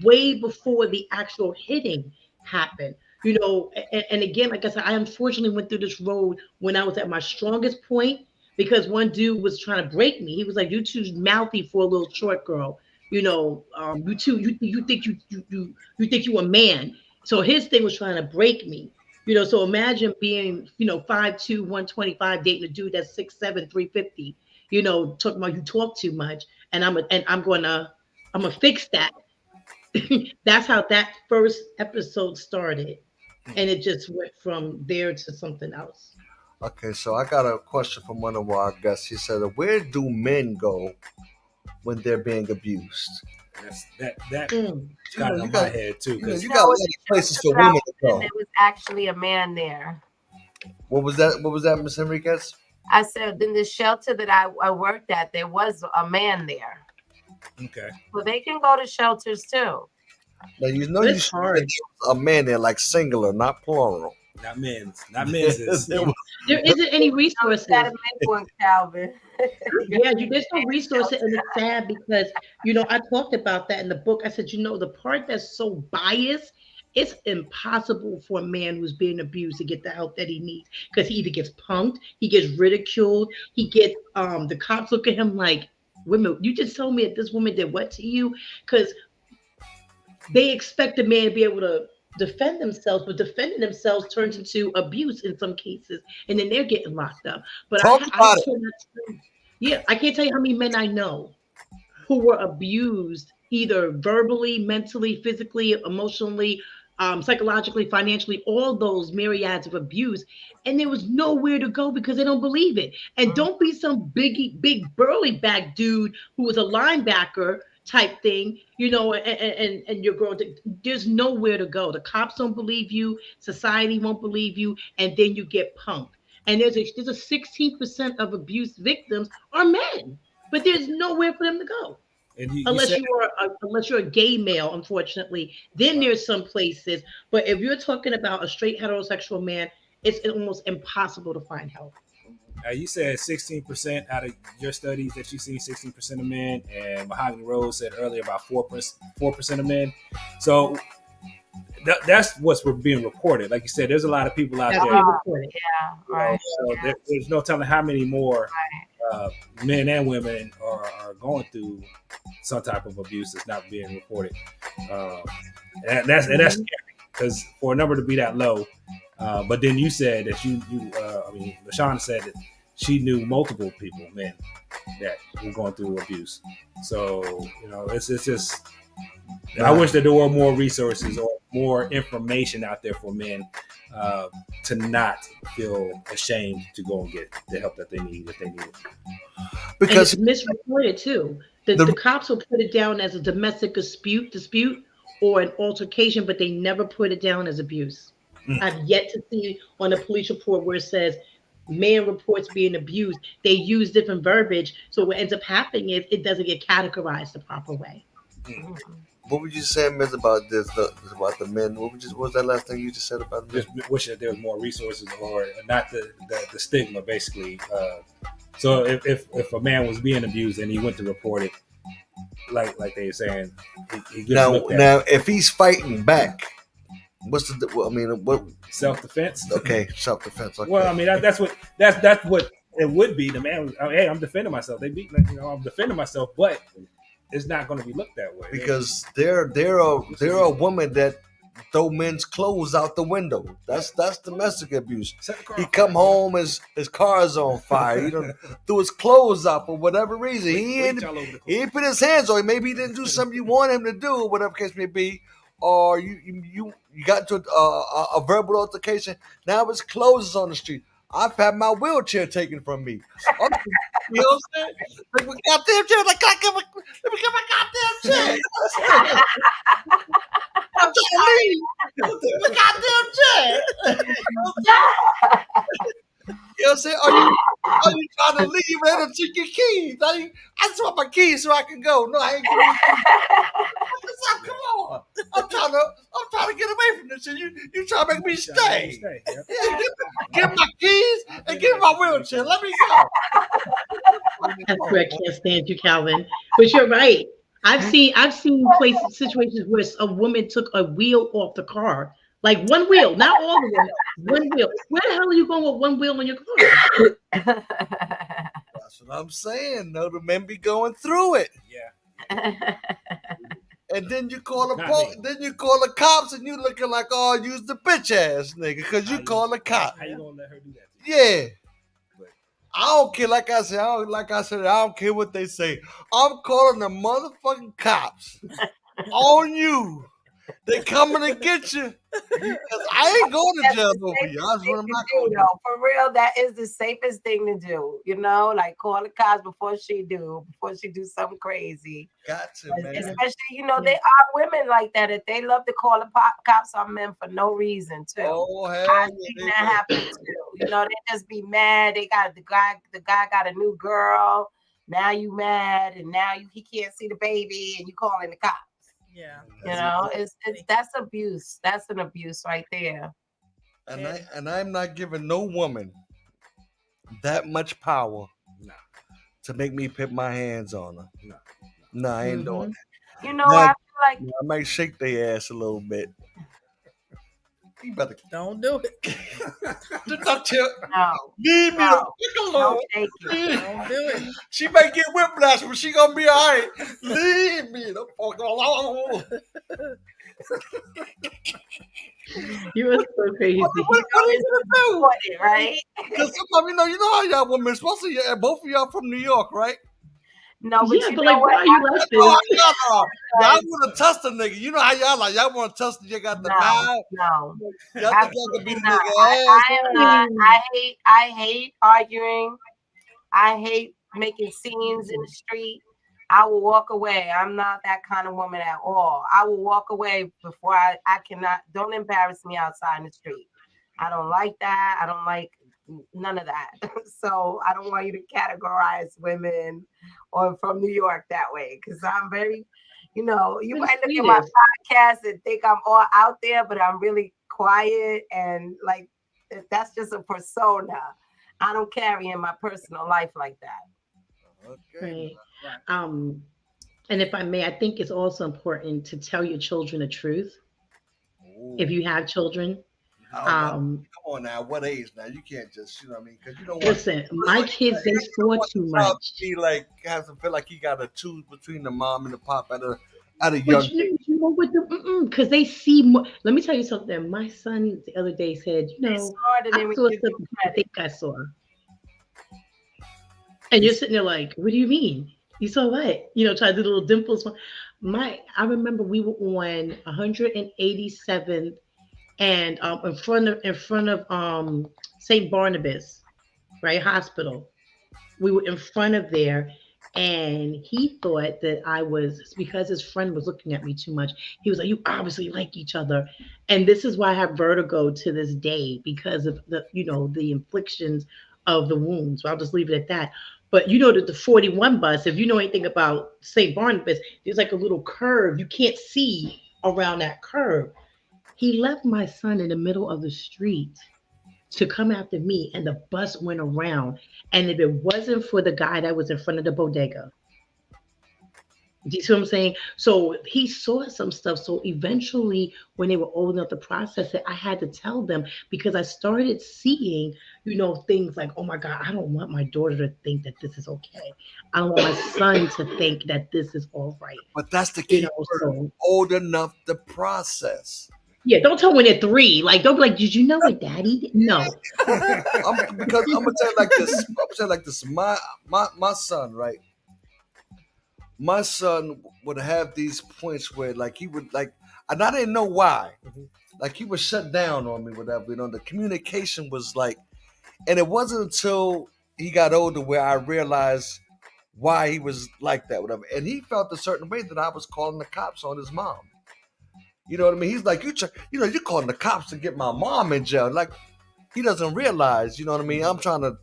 way before the actual hitting happened. And again, like I said, I unfortunately went through this road when I was at my strongest point, because one dude was trying to break me. He was like, "You too mouthy for a little short girl. You think you a man." So his thing was trying to break me. So imagine being, 5'2", 125, dating a dude that's 6'7", 350. Talking about you talk too much, and I'm gonna fix that. That's how that first episode started, and it just went from there to something else. okay, so I got a question from one of our guests. He said, "Where do men go when they're being abused?" That Mm. got You on got- my head too. You know, 'Cause you got a lot of places for women to go. There was actually a man there. What was that? What was that, Miss Enriquez? I said in the shelter that I worked at, there was a man there. okay, So they can go to shelters too. Now you know But you it's should hard. a man there, like singular, not plural. not men's. Is- There was- There isn't any You resources. gotta make one, Calvin. Yeah, there's no resources, and it's sad because I talked about that in the book. I said, the part that's so biased, it's impossible for a man who's being abused to get the help that he needs, because he either gets punked, he gets ridiculed, he gets the cops look at him like, "Women, you just told me that this woman did what to you?" Because they expect a man to be able to defend themselves, but defending themselves turns into abuse in some cases, and then they're getting locked up. But Talk about it. I can't tell you how many men I know who were abused, either verbally, mentally, physically, emotionally, psychologically, financially, all those myriads of abuse, and there was nowhere to go because they don't believe it. And don't be some big burly back dude who was a linebacker type thing, and your girl, there's nowhere to go. The cops don't believe you, society won't believe you, and then you get punked. And there's a 16% of abuse victims are men, but there's nowhere for them to go. And you Unless said- you're a gay male, unfortunately, then there's some places. But if you're talking about a straight heterosexual man, it's almost impossible to find help. You said 16% out of your studies that you see 16% of men, and Mahogany Rose said earlier about 4% of men. So that's what's being reported. Like you said, there's a lot of people out That's there. being reported. Yeah, right. So there's no telling how many more men and women are going through some type of abuse that's not being reported. And that's scary, because for a number to be that low. But then you said that LaShawn said that she knew multiple people, men, that were going through abuse. So, it's just, I wish that there were more resources or more information out there for men to not feel ashamed to go and get the help that they need if they need it. Because and it's misreported too. The cops will put it down as a domestic dispute or an altercation, but they never put it down as abuse. I've yet to see on a police report where it says man reports being abused. They use different verbiage, so what ends up happening is it doesn't get categorized the proper way. What would you say, Miss, about this? About the men? What was that last thing you just said about men? Just wish that there was more resources or not the stigma, basically. So if a man was being abused and he went to report it, like they were saying, he gets looked at. Now, if he's fighting back, what's the? I mean, what? Self-defense. Okay, self-defense. Okay. Well, I mean that's what it would be. The man was, hey, I'm defending myself. They beat, I'm defending myself, but it's not going to be looked that way because they're a woman that throw men's clothes out the window. That's domestic abuse. He come home, his car's on fire. He done threw his clothes out for whatever reason. He ain't put his hands on it. Maybe he didn't do something you want him to do, whatever case may be. Or you got to a verbal altercation. Now his clothes is on the street. I've had my wheelchair taken from me. You know what I'm saying? Like my goddamn chair. Like, let me get my goddamn chair. I'm trying to leave. The goddamn chair. You know what I'm saying? Are you trying to leave and take your keys? I just want my keys so I can go. No, I ain't giving you keys. Come on. I'm trying to get away from this. And you trying to make me stay. Give my keys and give my wheelchair. Let me go. That's where I can't stand you, Calvin. But you're right. I've seen situations where a woman took a wheel off the car. Like one wheel, not all of them. One wheel. Where the hell are you going with one wheel on your car? That's what I'm saying. No, the men be going through it. Yeah. And then you call the cops, and you looking like, oh, you's the bitch ass nigga, because you call the cops. How you gonna let her do that? Yeah. I don't care. Like I said, I don't care what they say. I'm calling the motherfucking cops on you. They coming to get you. I ain't going to jail over you. I'm not going to. For real, that is the safest thing to do. You know, like call the cops before she do something crazy. Got to, man. Especially, they are women like that. If they love to call the cops on men for no reason too. Oh hell, I've seen that happen too. They just be mad. They got the guy got a new girl. Now you mad, and now he can't see the baby, and you calling the cops. Yeah. That's abuse. That's an abuse right there. And I'm not giving no woman that much power to make me put my hands on her. No, I ain't doing that. I feel like I might shake their ass a little bit. You better don't do it. No. Leave me the fuck alone. Don't do it. She may get whiplash, but she gonna be all right. Leave me the fuck alone. You are so crazy. What are you gonna do? Right? Because sometimes, you know how y'all women, especially both of y'all from New York, right? No, but yeah, you but know like, what? why are you like this? Y'all want to test a nigga. You know how y'all like. Y'all want to test the nigga at the mouth. No. Y'all think y'all can beat a nigga I ass. am not. I hate arguing. I hate making scenes in the street. I will walk away. I'm not that kind of woman at all. I will walk away before I cannot. Don't embarrass me outside in the street. I don't like that. I don't like none of that. So I don't want you to categorize women or from New York that way, because I'm very, you might look at my podcast and think I'm all out there, but I'm really quiet, and like that's just a persona. I don't carry in my personal life like that. Okay. Right. And if I may, I think it's also important to tell your children the truth. Ooh. If you have children. Come on now, what age now? You can't just, you know what I mean? Because you don't want. Listen, my kids, they saw too much. He has to feel like he got to choose between the mom and the pop at a young age. Because they see more. Let me tell you something. My son the other day said, I saw something I think I saw. And you're sitting there like, what do you mean? You saw what? Try to do little dimples. I remember we were on 187th and in front of St. Barnabas, right, hospital. We were in front of there, and he thought that I was, because his friend was looking at me too much. He was like, "You obviously like each other," and this is why I have vertigo to this day, because of the inflictions of the wounds. So I'll just leave it at that. But you know that the 41 bus, if you know anything about St. Barnabas, there's like a little curve. You can't see around that curve. He left my son in the middle of the street to come after me, and the bus went around. And if it wasn't for the guy that was in front of the bodega, do you see what I'm saying? So he saw some stuff. So eventually, when they were old enough to process it, I had to tell them because I started seeing, things like, oh my God, I don't want my daughter to think that this is okay. I don't want my son to think that this is all right. But that's the key. So Old enough to process. yeah, don't tell when they're 3. Like, don't be like, did you know what daddy did? No. Because I'm gonna tell you like this. My son, right? My son would have these points where like he would like, and I didn't know why. Like he would shut down on me, whatever. The communication was like, and it wasn't until he got older where I realized why he was like that, whatever. And he felt a certain way that I was calling the cops on his mom. You know what I mean? He's like, you're calling the cops to get my mom in jail. Like he doesn't realize, you know what I mean? I'm trying to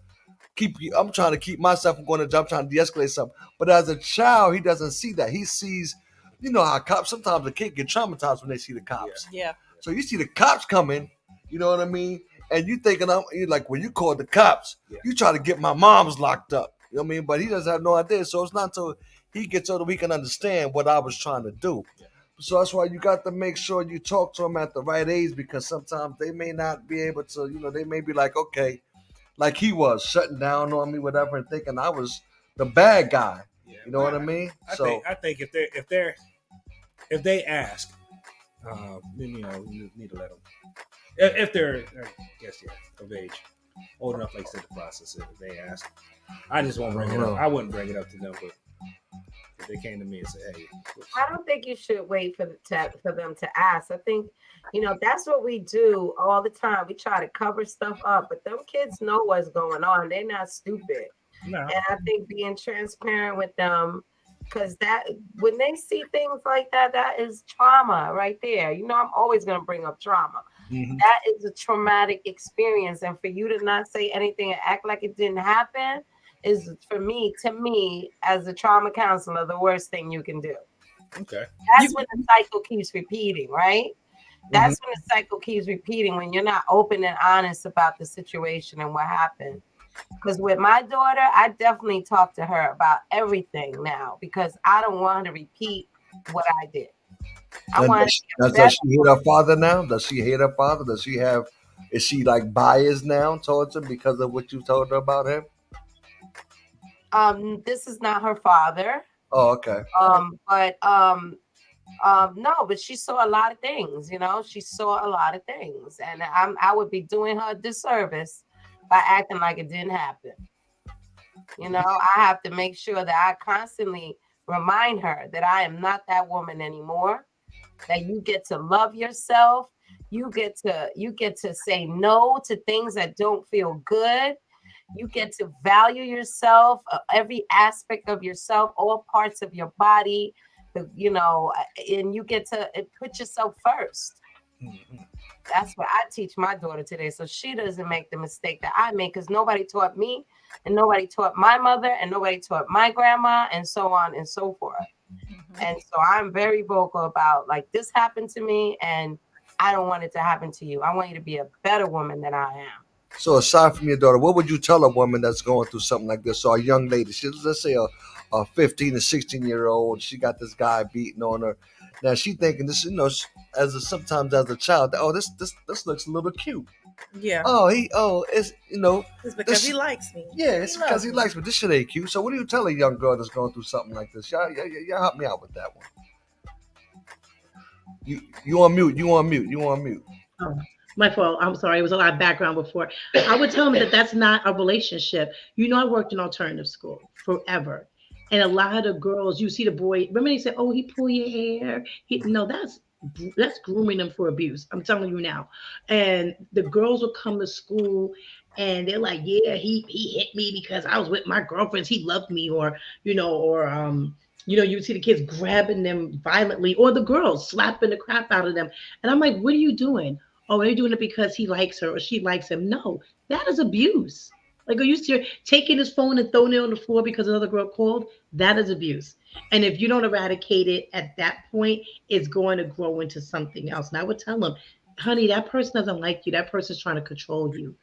keep myself from going to jail. I'm trying to de-escalate something. But as a child, he doesn't see that. He sees, how cops, sometimes a kid get traumatized when they see the cops. Yeah. So you see the cops coming, you know what I mean? And you thinking, you're like, when you call the cops, you try to get my mom's locked up. You know what I mean? But he doesn't have no idea. So it's not until he gets older we can understand what I was trying to do. Yeah. So that's why you got to make sure you talk to them at the right age, because sometimes they may not be able to, they may be like, okay, like he was shutting down on me, whatever, and thinking I was the bad guy. Yeah, you know what I mean? I think if they ask, then you need to let them. If they're, I guess, of age, old enough, like I said, to process it. If they ask, I just won't bring it up. I wouldn't bring it up to them, but if they came to me and said, "Hey," I don't think you should wait for them to ask. I think, that's what we do all the time. We try to cover stuff up, but them kids know what's going on. They're not stupid. No. And I think being transparent with them, because that when they see things like that, that is trauma right there. I'm always going to bring up trauma. Mm-hmm. That is a traumatic experience, and for you to not say anything and act like it didn't happen is, to me, as a trauma counselor, the worst thing you can do. Okay. That's when the cycle keeps repeating, right? That's when the cycle keeps repeating, when you're not open and honest about the situation and what happened. Because with my daughter, I definitely talk to her about everything now, because I don't want her to repeat what I did. Does she hate her father now? Does she hate her father? Is she like biased now towards him because of what you told her about him? This is not her father. Oh, okay. No, but she saw a lot of things, she saw a lot of things, and I would be doing her a disservice by acting like it didn't happen. I have to make sure that I constantly remind her that I am not that woman anymore, that you get to love yourself. You get to say no to things that don't feel good. You get to value yourself, every aspect of yourself, all parts of your body, and you get to put yourself first. Mm-hmm. That's what I teach my daughter today, so she doesn't make the mistake that I made, because nobody taught me, and nobody taught my mother, and nobody taught my grandma, and so on and so forth. Mm-hmm. And so I'm very vocal about, like, this happened to me, and I don't want it to happen to you. I want you to be a better woman than I am. So aside from your daughter, what would you tell a woman that's going through something like this? So a young lady, let's say a 15 or 16-year-old, she got this guy beating on her. Now she thinking this, sometimes as a child, this looks a little cute. Yeah. It's it's because he likes me. Yeah, it's because he likes me. This shit ain't cute. So what do you tell a young girl that's going through something like this? Y'all help me out with that one. You on mute. Oh, my fault. I'm sorry. It was a lot of background before. I would tell them that's not a relationship. I worked in alternative school forever. And a lot of girls, you see the boy, remember they said, oh, he pull your hair. No, that's grooming them for abuse. I'm telling you now. And the girls will come to school and they're like, yeah, he hit me because I was with my girlfriends. He loved me, you see the kids grabbing them violently, or the girls slapping the crap out of them. And I'm like, what are you doing? Oh, they're doing it because he likes her or she likes him. No, that is abuse. Like, are you serious? Taking his phone and throwing it on the floor because another girl called, that is abuse. And if you don't eradicate it at that point, it's going to grow into something else. And I would tell him, honey, that person doesn't like you. That person's trying to control you,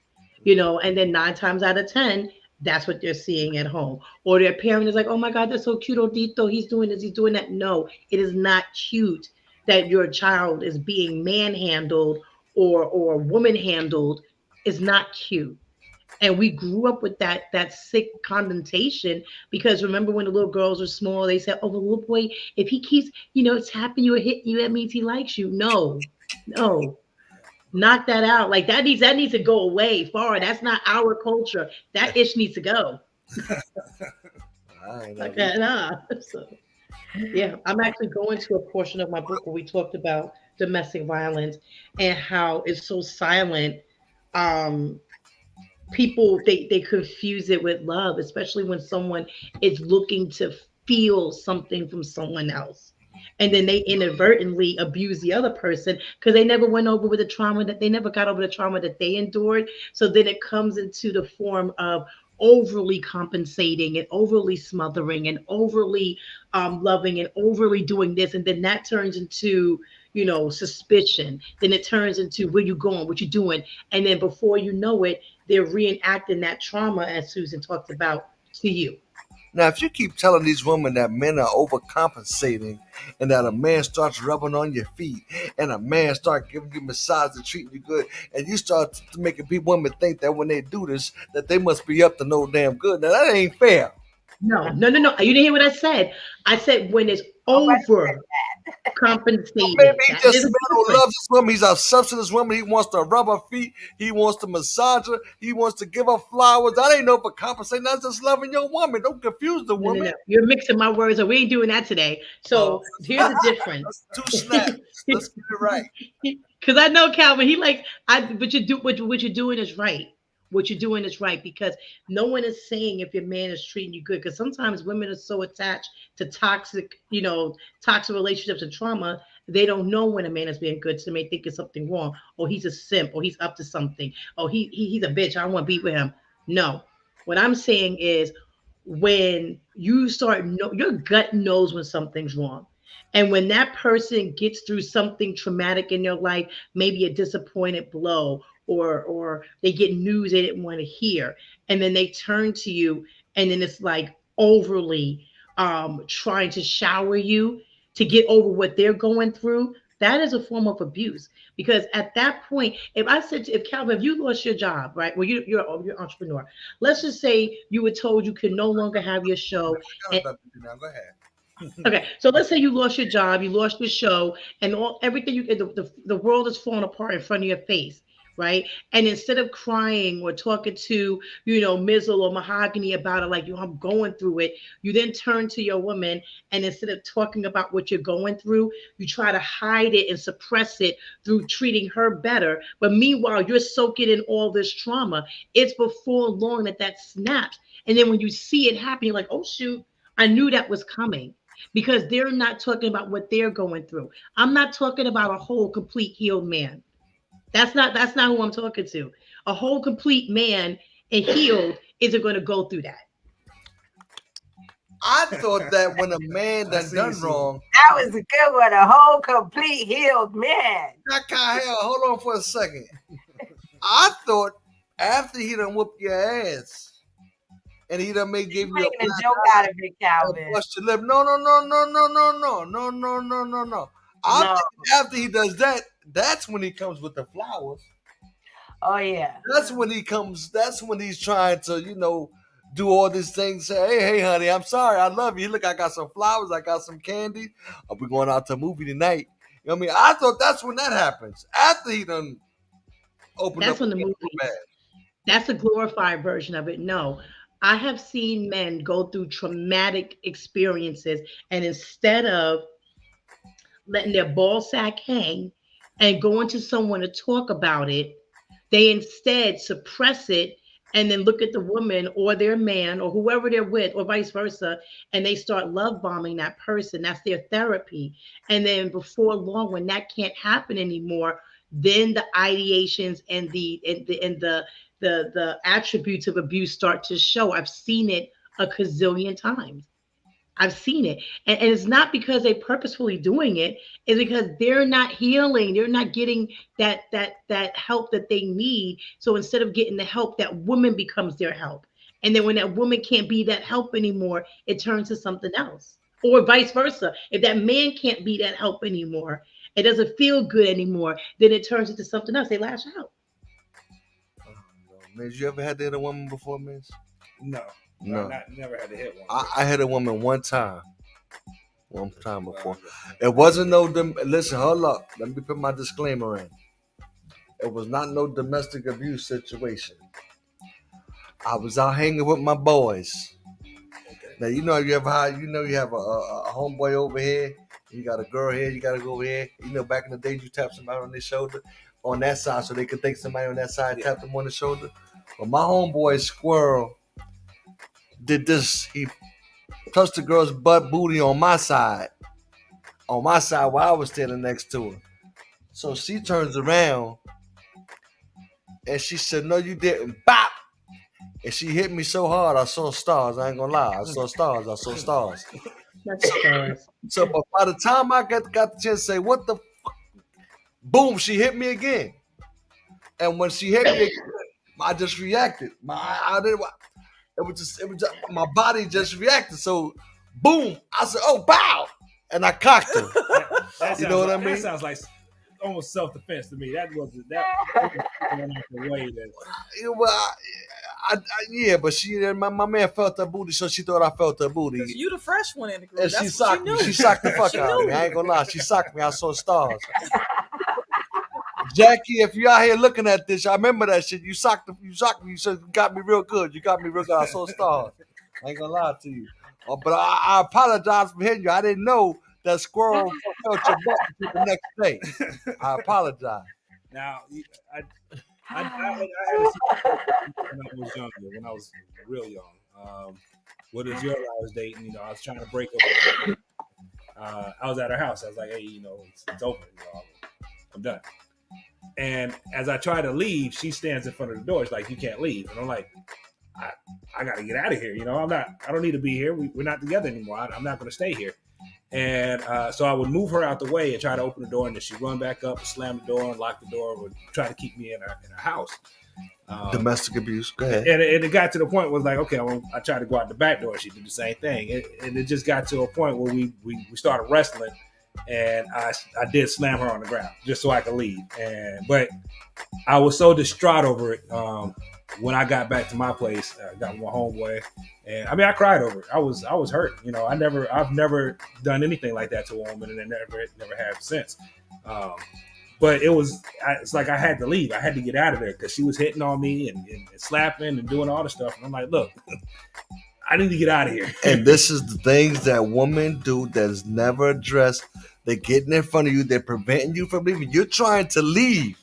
and then 9 times out of 10, that's what they're seeing at home. Or their parent is like, oh my God, that's so cute, Odito. He's doing this, he's doing that. No, it is not cute that your child is being manhandled or woman handled. It's not cute. And we grew up with that sick condensation, because remember when the little girls were small, they said, oh, the little boy, if he keeps, tapping you or hitting you, that means he likes you. No, knock that out. Like that needs to go away far. That's not our culture. That ish needs to go. So, yeah, I'm actually going to a portion of my book where we talked about domestic violence and how it's so silent. People they confuse it with love, especially when someone is looking to feel something from someone else, and then they inadvertently abuse the other person because they never went over with the trauma that they never got over the trauma that they endured. So then it comes into the form of overly compensating and overly smothering and overly loving and overly doing this, and then that turns into suspicion. Then it turns into where you going, what you doing, and then before you know it, they're reenacting that trauma, as Susan talked about, to you. Now, if you keep telling these women that men are overcompensating and that a man starts rubbing on your feet and a man starts giving you massages and treating you good, and you start making women think that when they do this, that they must be up to no damn good. Now, that ain't fair. No. You didn't hear what I said. I said when it's over compensating. Maybe he's just a man who loves this woman. He's a substance woman. He wants to rub her feet. He wants to massage her. He wants to give her flowers. That ain't no for compensating. That's just loving your woman. Don't confuse the woman. No. You're mixing my words, and we ain't doing that today. So here's the difference. Two snaps. Let's get it right. Because I know Calvin. He likes. What you're doing is right. What you're doing is right, because no one is saying if your man is treating you good. Because sometimes women are so attached to toxic relationships and trauma, they don't know when a man is being good, so they may think it's something wrong, or he's a simp, or he's up to something, or he's a bitch, I don't want to be with him. No, what I'm saying is when you start, your gut knows when something's wrong. And when that person gets through something traumatic in their life, maybe a disappointed blow, or they get news they didn't want to hear, and then they turn to you, and then it's like overly trying to shower you to get over what they're going through, that is a form of abuse. Because at that point, if Calvin, if you lost your job, right? Well, you're an entrepreneur. Let's just say you were told you could no longer have your show. Go ahead. Okay, so let's say you lost your job, you lost your show, and everything the world is falling apart in front of your face, right? And instead of crying or talking to Mizzle or Mahogany about it, like I'm going through it, you then turn to your woman, and instead of talking about what you're going through, you try to hide it and suppress it through treating her better. But meanwhile, you're soaking in all this trauma. It's before long that snaps, and then when you see it happen, you're like, oh shoot, I knew that was coming. Because they're not talking about what they're going through. I'm not talking about a whole complete healed man. That's not who I'm talking to. A whole complete man and healed isn't going to go through that. I thought that when a man done wrong. That was a good one. A whole complete healed man. Hold on for a second. I thought after he done whooped your ass, and he done give you a joke out of it, Calvin. Bust your lip. No. I think after he does that, that's when he comes with the flowers. Oh yeah. That's when he comes. That's when he's trying to, do all these things. Say, hey, honey, I'm sorry. I love you. Look, I got some flowers. I got some candy. We're going out to a movie tonight. You know what I mean? I thought that's when that happens. After he done opened up. That's when the movie. That's a glorified version of it. No. I have seen men go through traumatic experiences, and instead of letting their ball sack hang and going to someone to talk about it, they instead suppress it and then look at the woman or their man or whoever they're with or vice versa, and they start love bombing that person. That's their therapy. And then before long, when that can't happen anymore, then the ideations and the attributes of abuse start to show. I've seen it a gazillion times. I've seen it. And it's not because they purposefully doing it, it's because they're not healing. They're not getting that help that they need. So instead of getting the help, that woman becomes their help. And then when that woman can't be that help anymore, it turns to something else. Or vice versa. If that man can't be that help anymore, it doesn't feel good anymore, then it turns into something else. They lash out. Miss, you ever had to hit a woman before, Miss? No. No. Never had to hit one. I hit a woman one time before. It wasn't no. Listen, hold up. Let me put my disclaimer in. It was not no domestic abuse situation. I was out hanging with my boys. Now you have a homeboy over here. You got a girl here. You got to go over here. Back in the day, you tap somebody on their shoulder on that side, so they could think somebody on that side tapped them on the shoulder. But my homeboy Squirrel did this. He touched the girl's butt booty on my side while I was standing next to her. So she turns around and she said, "No, you didn't." Bop! And she hit me so hard, I saw stars. I ain't gonna lie, I saw stars. So, but by the time I got the chance to say, "What the fuck?" Boom! She hit me again. And when she hit me again, I just reacted. It was just my body just reacted. So, boom! I said, "Oh, bow!" And I cocked her. You know what I mean? That sounds like almost self-defense to me. That wasn't the way that. Well, yeah, but my man felt her booty, so she thought I felt her booty. You the fresh one in the group. And she socked me. She socked the fuck out of me. I ain't gonna lie. She socked me. I saw stars. Jackie, if you out here looking at this, I remember that shit. You socked me. You said you got me real good. I saw stars. I ain't gonna lie to you. But I apologize for hitting you. I didn't know that Squirrel felt your butt until the next day. I apologize. Now, I had a situation when I was younger, when I was real young. What is your I was dating? I was trying to break up with her. I was at her house. I was like, "Hey, it's over. I'm done." And as I try to leave, she stands in front of the door. She's like, "You can't leave." And I'm like, I got to get out of here. I don't need to be here. We're not together anymore. I'm not going to stay here. And so I would move her out the way and try to open the door. And then she'd run back up and slam the door and lock the door, would try to keep me in her house. Domestic abuse. Go ahead. And it got to the point where like, okay, I tried to go out the back door. She did the same thing. And it just got to a point where we started wrestling. And I did slam her on the ground just so I could leave. But I was so distraught over it. When I got back to my place, I got with my homeboy, and I cried over it. I was hurt. I've never done anything like that to a woman, and I never have since. But it's like I had to leave. I had to get out of there because she was hitting on me and slapping and doing all the stuff. And I'm like, look, I need to get out of here. And this is the things that women do that's never addressed. They're getting in front of you. They're preventing you from leaving. You're trying to leave.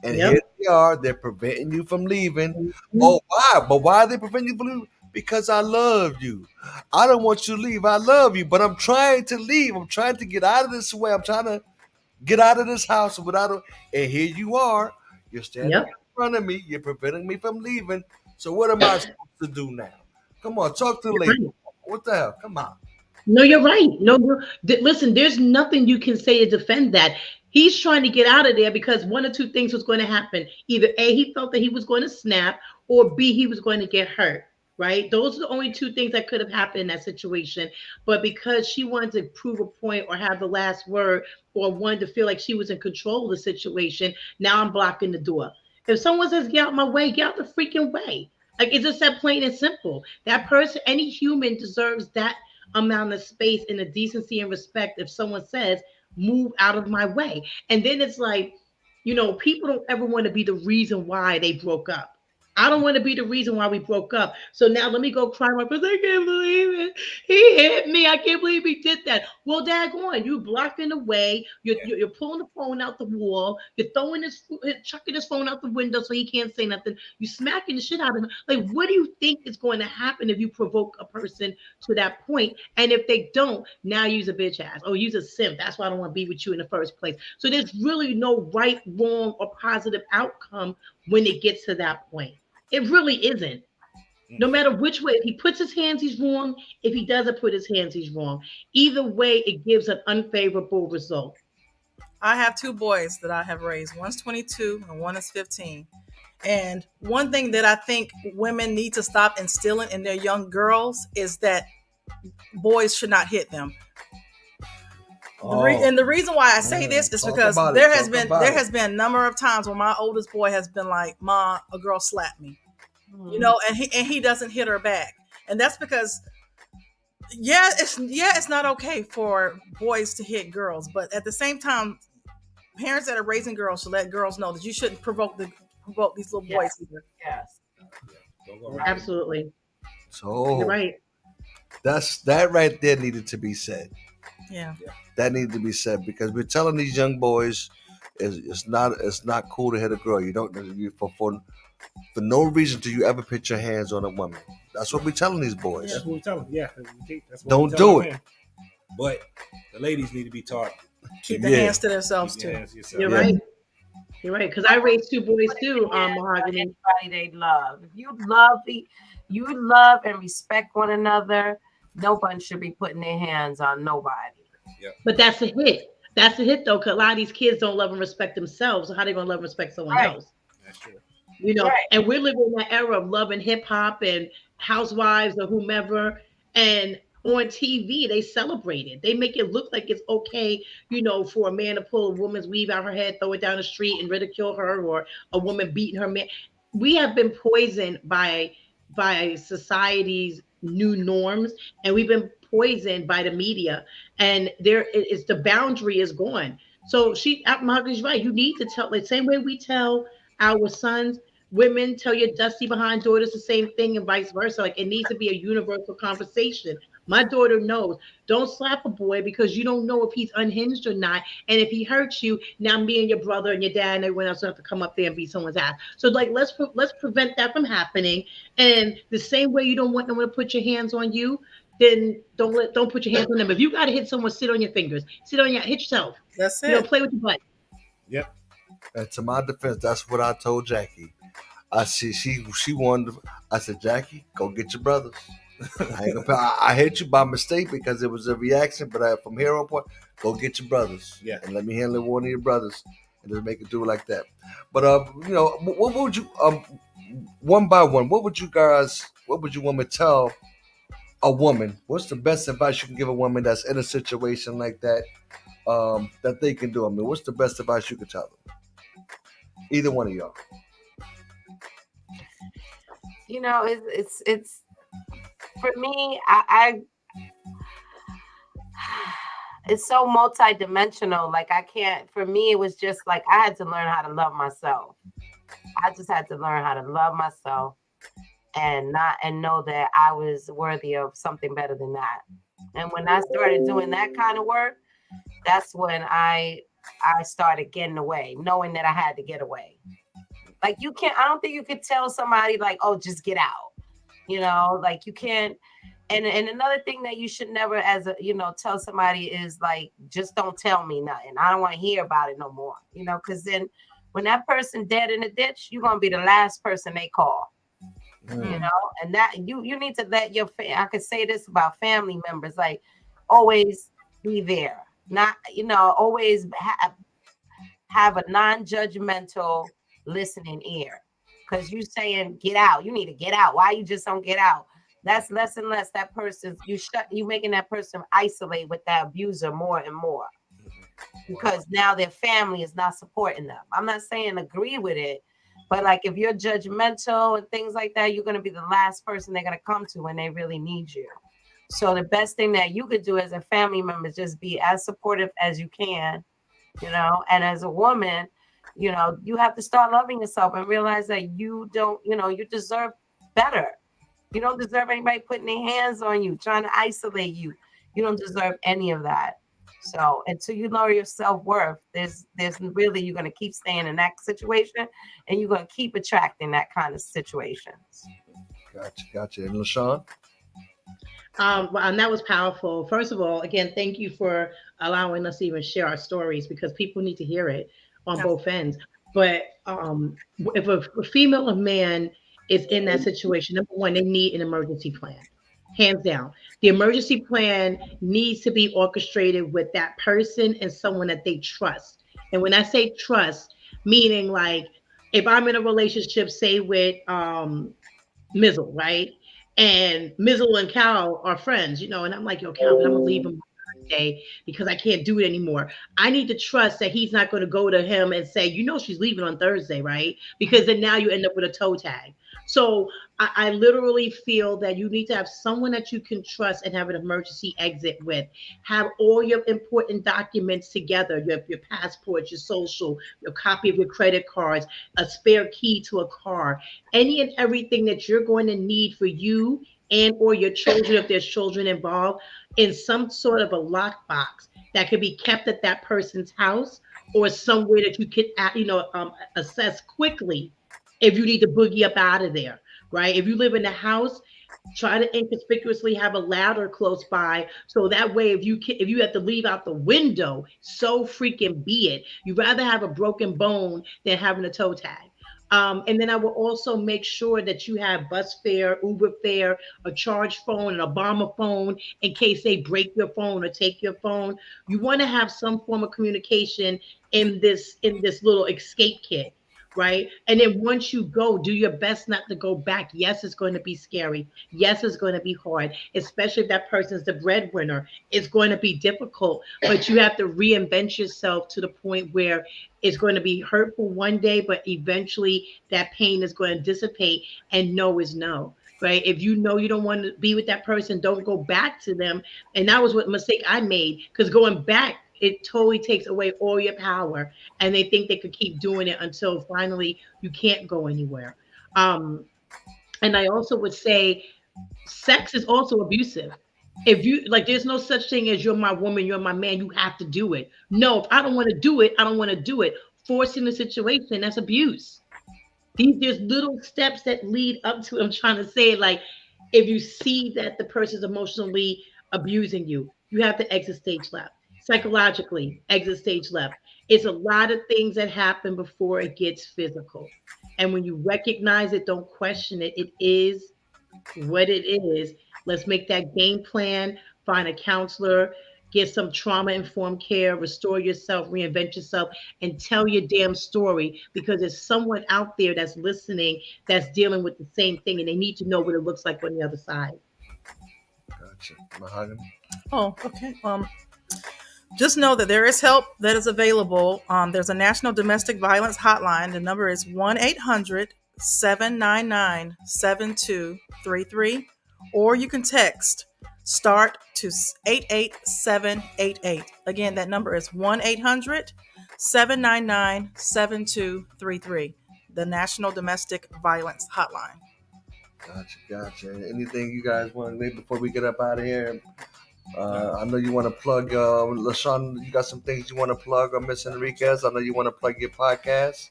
And here they are. They're preventing you from leaving. Mm-hmm. Oh, why? But why are they preventing you from leaving? Because I love you. I don't want you to leave. I love you, but I'm trying to leave. I'm trying to get out of this way. I'm trying to get out of this house and here you are. You're standing in front of me. You're preventing me from leaving. So what am I supposed to do now? Come on, talk to the lady. Right. What the hell? Come on. No, you're right. Listen, there's nothing you can say to defend that. He's trying to get out of there because one or two things was going to happen. Either A, he felt that he was going to snap, or B, he was going to get hurt, right? Those are the only two things that could have happened in that situation. But because she wanted to prove a point or have the last word or wanted to feel like she was in control of the situation, now I'm blocking the door. If someone says, "Get out my way," get out the freaking way. Like, it's just that plain and simple. That person, any human deserves that amount of space and the decency and respect if someone says, "Move out of my way." And then it's like, people don't ever want to be the reason why they broke up. I don't want to be the reason why we broke up. So now let me go cry my because I can't believe it. He hit me. I can't believe he did that. Well, daggone, you blocking away. You're pulling the phone out the wall. You're throwing chucking his phone out the window so he can't say nothing. You smacking the shit out of him. Like, what do you think is going to happen if you provoke a person to that point? And if they don't, now use a bitch ass or use a simp. That's why I don't want to be with you in the first place. So there's really no right, wrong, or positive outcome when it gets to that point. It really isn't. No matter which way, if he puts his hands, he's wrong. If he doesn't put his hands, he's wrong. Either way, it gives an unfavorable result. I have two boys that I have raised. One's 22 and one is 15. And one thing that I think women need to stop instilling in their young girls is that boys should not hit them. And the reason why I say this is because there has been a number of times when my oldest boy has been like, "Ma, a girl slapped me," you know, and he doesn't hit her back, and that's because it's not okay for boys to hit girls, but at the same time, parents that are raising girls should let girls know that you shouldn't provoke these little boys either. Yes, Absolutely. So You're right. that right there needed to be said. Yeah. That needed to be said because we're telling these young boys it's not cool to hit a girl. You don't for no reason do you ever put your hands on a woman. That's what we're telling these boys. That's what we tell them. Yeah, that's what Don't we tell do them, it. But the ladies need to be taught. Keep their hands to themselves Keep your too. hands to yourself. You're right. You're right. Because I raised two boys too, Mahogany. Anybody they love. If you love and respect one another, no one should be putting their hands on nobody. But that's a hit. That's a hit though, because a lot of these kids don't love and respect themselves. So how they gonna love and respect someone else? That's true. You know, and we're living in that era of love and hip hop and housewives or whomever. And on TV, they celebrate it. They make it look like it's okay, you know, for a man to pull a woman's weave out her head, throw it down the street, and ridicule her, or a woman beating her man. We have been poisoned by society's new norms, and we've been poisoned by the media, and there is the boundary is gone. So Margaret's right. You need to tell the same way we tell our sons, women tell your dusty behind daughters the same thing, and vice versa. Like, it needs to be a universal conversation. My daughter knows, don't slap a boy because you don't know if he's unhinged or not. And if he hurts you, now me and your brother and your dad and everyone else have to come up there and beat someone's ass. So like, let's prevent that from happening. And the same way you don't want no one to put your hands on you, then don't put your hands on them. If you got to hit someone, sit on your fingers. Hit yourself. That's it. You know, play with your butt. Yep. And to my defense, that's what I told Jackie. I see she wanted. I said, Jackie, go get your brothers. I hit you by mistake because it was a reaction, but from here on point, go get your brothers. Yeah. And let me handle one of your brothers, and just make it do it like that. But you know, what would you one by one? What would you want me to tell a woman? What's the best advice you can give a woman that's in a situation like that? That they can do. I mean, what's the best advice you could tell them? Either one of y'all. You know, it's for me. I it's so multidimensional. Like, I can't. For me, it was just like I had to learn how to love myself. I just had to learn how to love myself and know that I was worthy of something better than that. And when I started doing that kind of work, that's when I started getting away, knowing that I had to get away. Like, I don't think you could tell somebody like, oh, just get out, you know, like you can't. And another thing that you should never, tell somebody is like, just don't tell me nothing. I don't want to hear about it no more, you know, because then when that person dead in the ditch, you're going to be the last person they call, you know, and that you need to let I could say this about family members, like, always be there. Not, you know, always have a non-judgmental listening ear, because you saying get out, you need to get out. Why you just don't get out? That's less and less that person. You making that person isolate with that abuser more and more, because now their family is not supporting them. I'm not saying agree with it, but like, if you're judgmental and things like that, you're gonna be the last person they're gonna come to when they really need you. So the best thing that you could do as a family member is just be as supportive as you can, you know, and as a woman, You know, you have to start loving yourself and realize that you don't, you know, you deserve better. You don't deserve anybody putting their hands on you, trying to isolate you. You don't deserve any of that. So until you know your self-worth, there's really, you're going to keep staying in that situation, and you're going to keep attracting that kind of situations. Gotcha. And LaShawn? And that was powerful. First of all, again, thank you for allowing us to even share our stories, because people need to hear it on both ends. But if a female or man is in that situation, number one, they need an emergency plan. Hands down. The emergency plan needs to be orchestrated with that person and someone that they trust. And when I say trust, meaning like if I'm in a relationship, say with Mizzle, right? And Mizzle and Cal are friends, you know, and I'm like, yo, Cal, I'm gonna leave him on Thursday because I can't do it anymore. I need to trust that he's not going to go to him and say, you know, she's leaving on Thursday, right? Because then now you end up with a toe tag. So I literally feel that you need to have someone that you can trust and have an emergency exit with. Have all your important documents together, your passport, your social, your copy of your credit cards, a spare key to a car, any and everything that you're going to need for you and or your children, if there's children involved, in some sort of a lockbox that could be kept at that person's house or somewhere that you can, assess quickly if you need to boogie up out of there, right? If you live in a house, try to inconspicuously have a ladder close by, so that way if you have to leave out the window, so freaking be it. You'd rather have a broken bone than having a toe tag. And then I will also make sure that you have bus fare, Uber fare, a charge phone, an Obama phone in case they break your phone or take your phone. You want to have some form of communication in this little escape kit. Right. And then once you go, do your best not to go back. Yes, it's going to be scary. Yes, it's going to be hard, especially if that person's the breadwinner. It's going to be difficult, but you have to reinvent yourself to the point where it's going to be hurtful one day, but eventually that pain is going to dissipate, and no is no. Right. If you know you don't want to be with that person, don't go back to them. And that was what mistake I made, because going back, it totally takes away all your power, and they think they could keep doing it until finally you can't go anywhere. And I also would say sex is also abusive. If you like, there's no such thing as you're my woman, you're my man, you have to do it. No, if I don't want to do it, I don't want to do it. Forcing the situation, that's abuse. There's little steps that lead up to, I'm trying to say, like, if you see that the person's emotionally abusing you, you have to exit stage left. Psychologically, exit stage left. It's a lot of things that happen before it gets physical. And when you recognize it, don't question it. It is what it is. Let's make that game plan, find a counselor, get some trauma-informed care, restore yourself, reinvent yourself, and tell your damn story, because there's someone out there that's listening that's dealing with the same thing, and they need to know what it looks like on the other side. Gotcha. Mahogany? Oh, okay. Just know that there is help that is available. There's a National Domestic Violence Hotline. The number is 1-800-799-7233, or you can text START to 88788. Again, that number is 1-800-799-7233, the National Domestic Violence Hotline. Gotcha. Anything you guys want to leave before we get up out of here? I know you want to plug, LaShawn, you got some things you want to plug, or Miss Enriquez, I know you want to plug your podcast.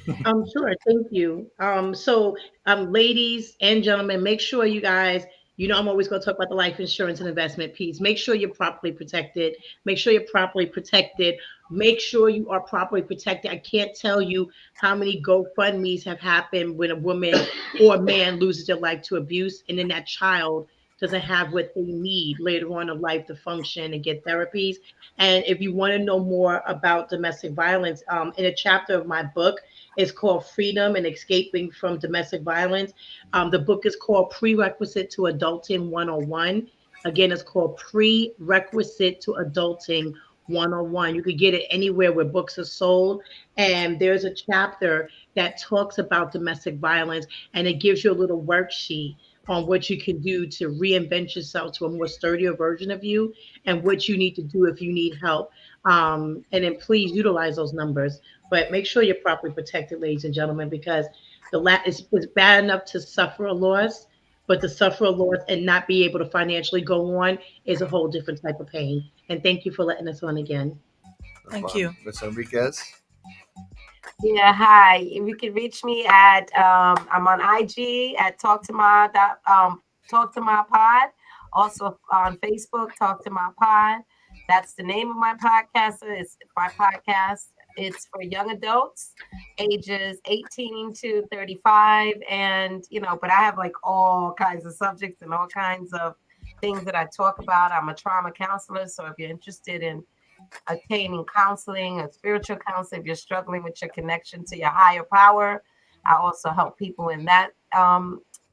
Sure. Thank you. So ladies and gentlemen, make sure you guys, you know, I'm always going to talk about the life insurance and investment piece. Make sure you're properly protected. Make sure you are properly protected. I can't tell you how many GoFundMe's have happened when a woman or a man loses their life to abuse, and then that child doesn't have what they need later on in life to function and get therapies. And if you want to know more about domestic violence, in a chapter of my book, it's called Freedom and Escaping from Domestic Violence. The book is called Prerequisite to Adulting 101. Again, it's called Prerequisite to Adulting 101. You could get it anywhere where books are sold. And there's a chapter that talks about domestic violence, and it gives you a little worksheet on what you can do to reinvent yourself to a more sturdier version of you, and what you need to do if you need help. And then please utilize those numbers. But make sure you're properly protected, ladies and gentlemen, because it's bad enough to suffer a loss, but to suffer a loss and not be able to financially go on is a whole different type of pain. And thank you for letting us on again. Thank you. Ms. Enriquez. Yeah, hi. You can reach me at I'm on IG at Talk to My Pod. Also on Facebook, Talk to My Pod. That's the name of my podcast. It's my podcast. It's for young adults, ages 18 to 35, and but I have like all kinds of subjects and all kinds of things that I talk about. I'm a trauma counselor, so if you're interested in attaining counseling or spiritual counseling, if you're struggling with your connection to your higher power, I also help people in that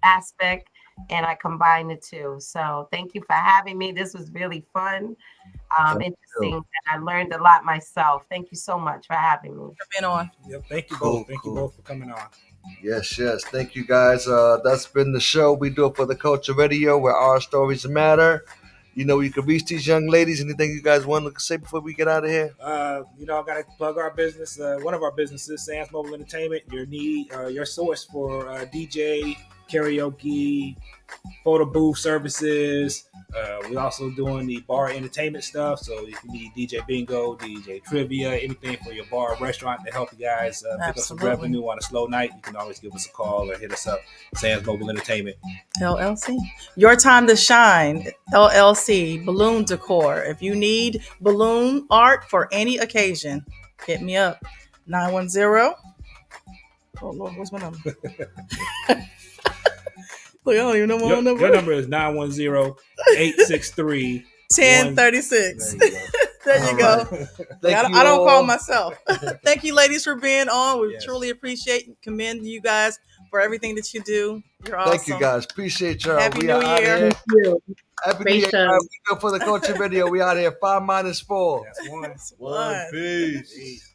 aspect, and I combine the two. So thank you for having me. This was really fun, interesting, and I learned a lot myself. Thank you so much for having me. For being on. Yep, thank you Cool, both. Thank cool. you both for coming on. Yes. Thank you, guys. That's been the show. We do it for the Culture Radio, where our stories matter. You can reach these young ladies. Anything you guys want to say before we get out of here? I gotta plug our business. One of our businesses, Sam's Mobile Entertainment. Your source for DJ, karaoke, photo booth services. We're also doing the bar entertainment stuff. So if you need DJ bingo, DJ trivia, anything for your bar or restaurant to help you guys pick up some Absolutely. revenue on a slow night, you can always give us a call or hit us up. Sam's Mobile Entertainment. LLC. Your Time to Shine, LLC, balloon decor. If you need balloon art for any occasion, hit me up. 910. Oh, Lord, what's my number? Look, I don't even know my own number. Your number is 910-863. 1036. There you go. There you go. Thank you I don't call all. myself. Thank you, ladies, for being on. We Yes. truly appreciate and commend you guys for everything that you do. You're awesome. Thank you, guys. Appreciate y'all. Happy We New are out Year. here. Thank you. Happy Great New Year. show. Guys. We go for the Culture Radio. We out here 5 minus 4. That's one. One. Peace. Peace.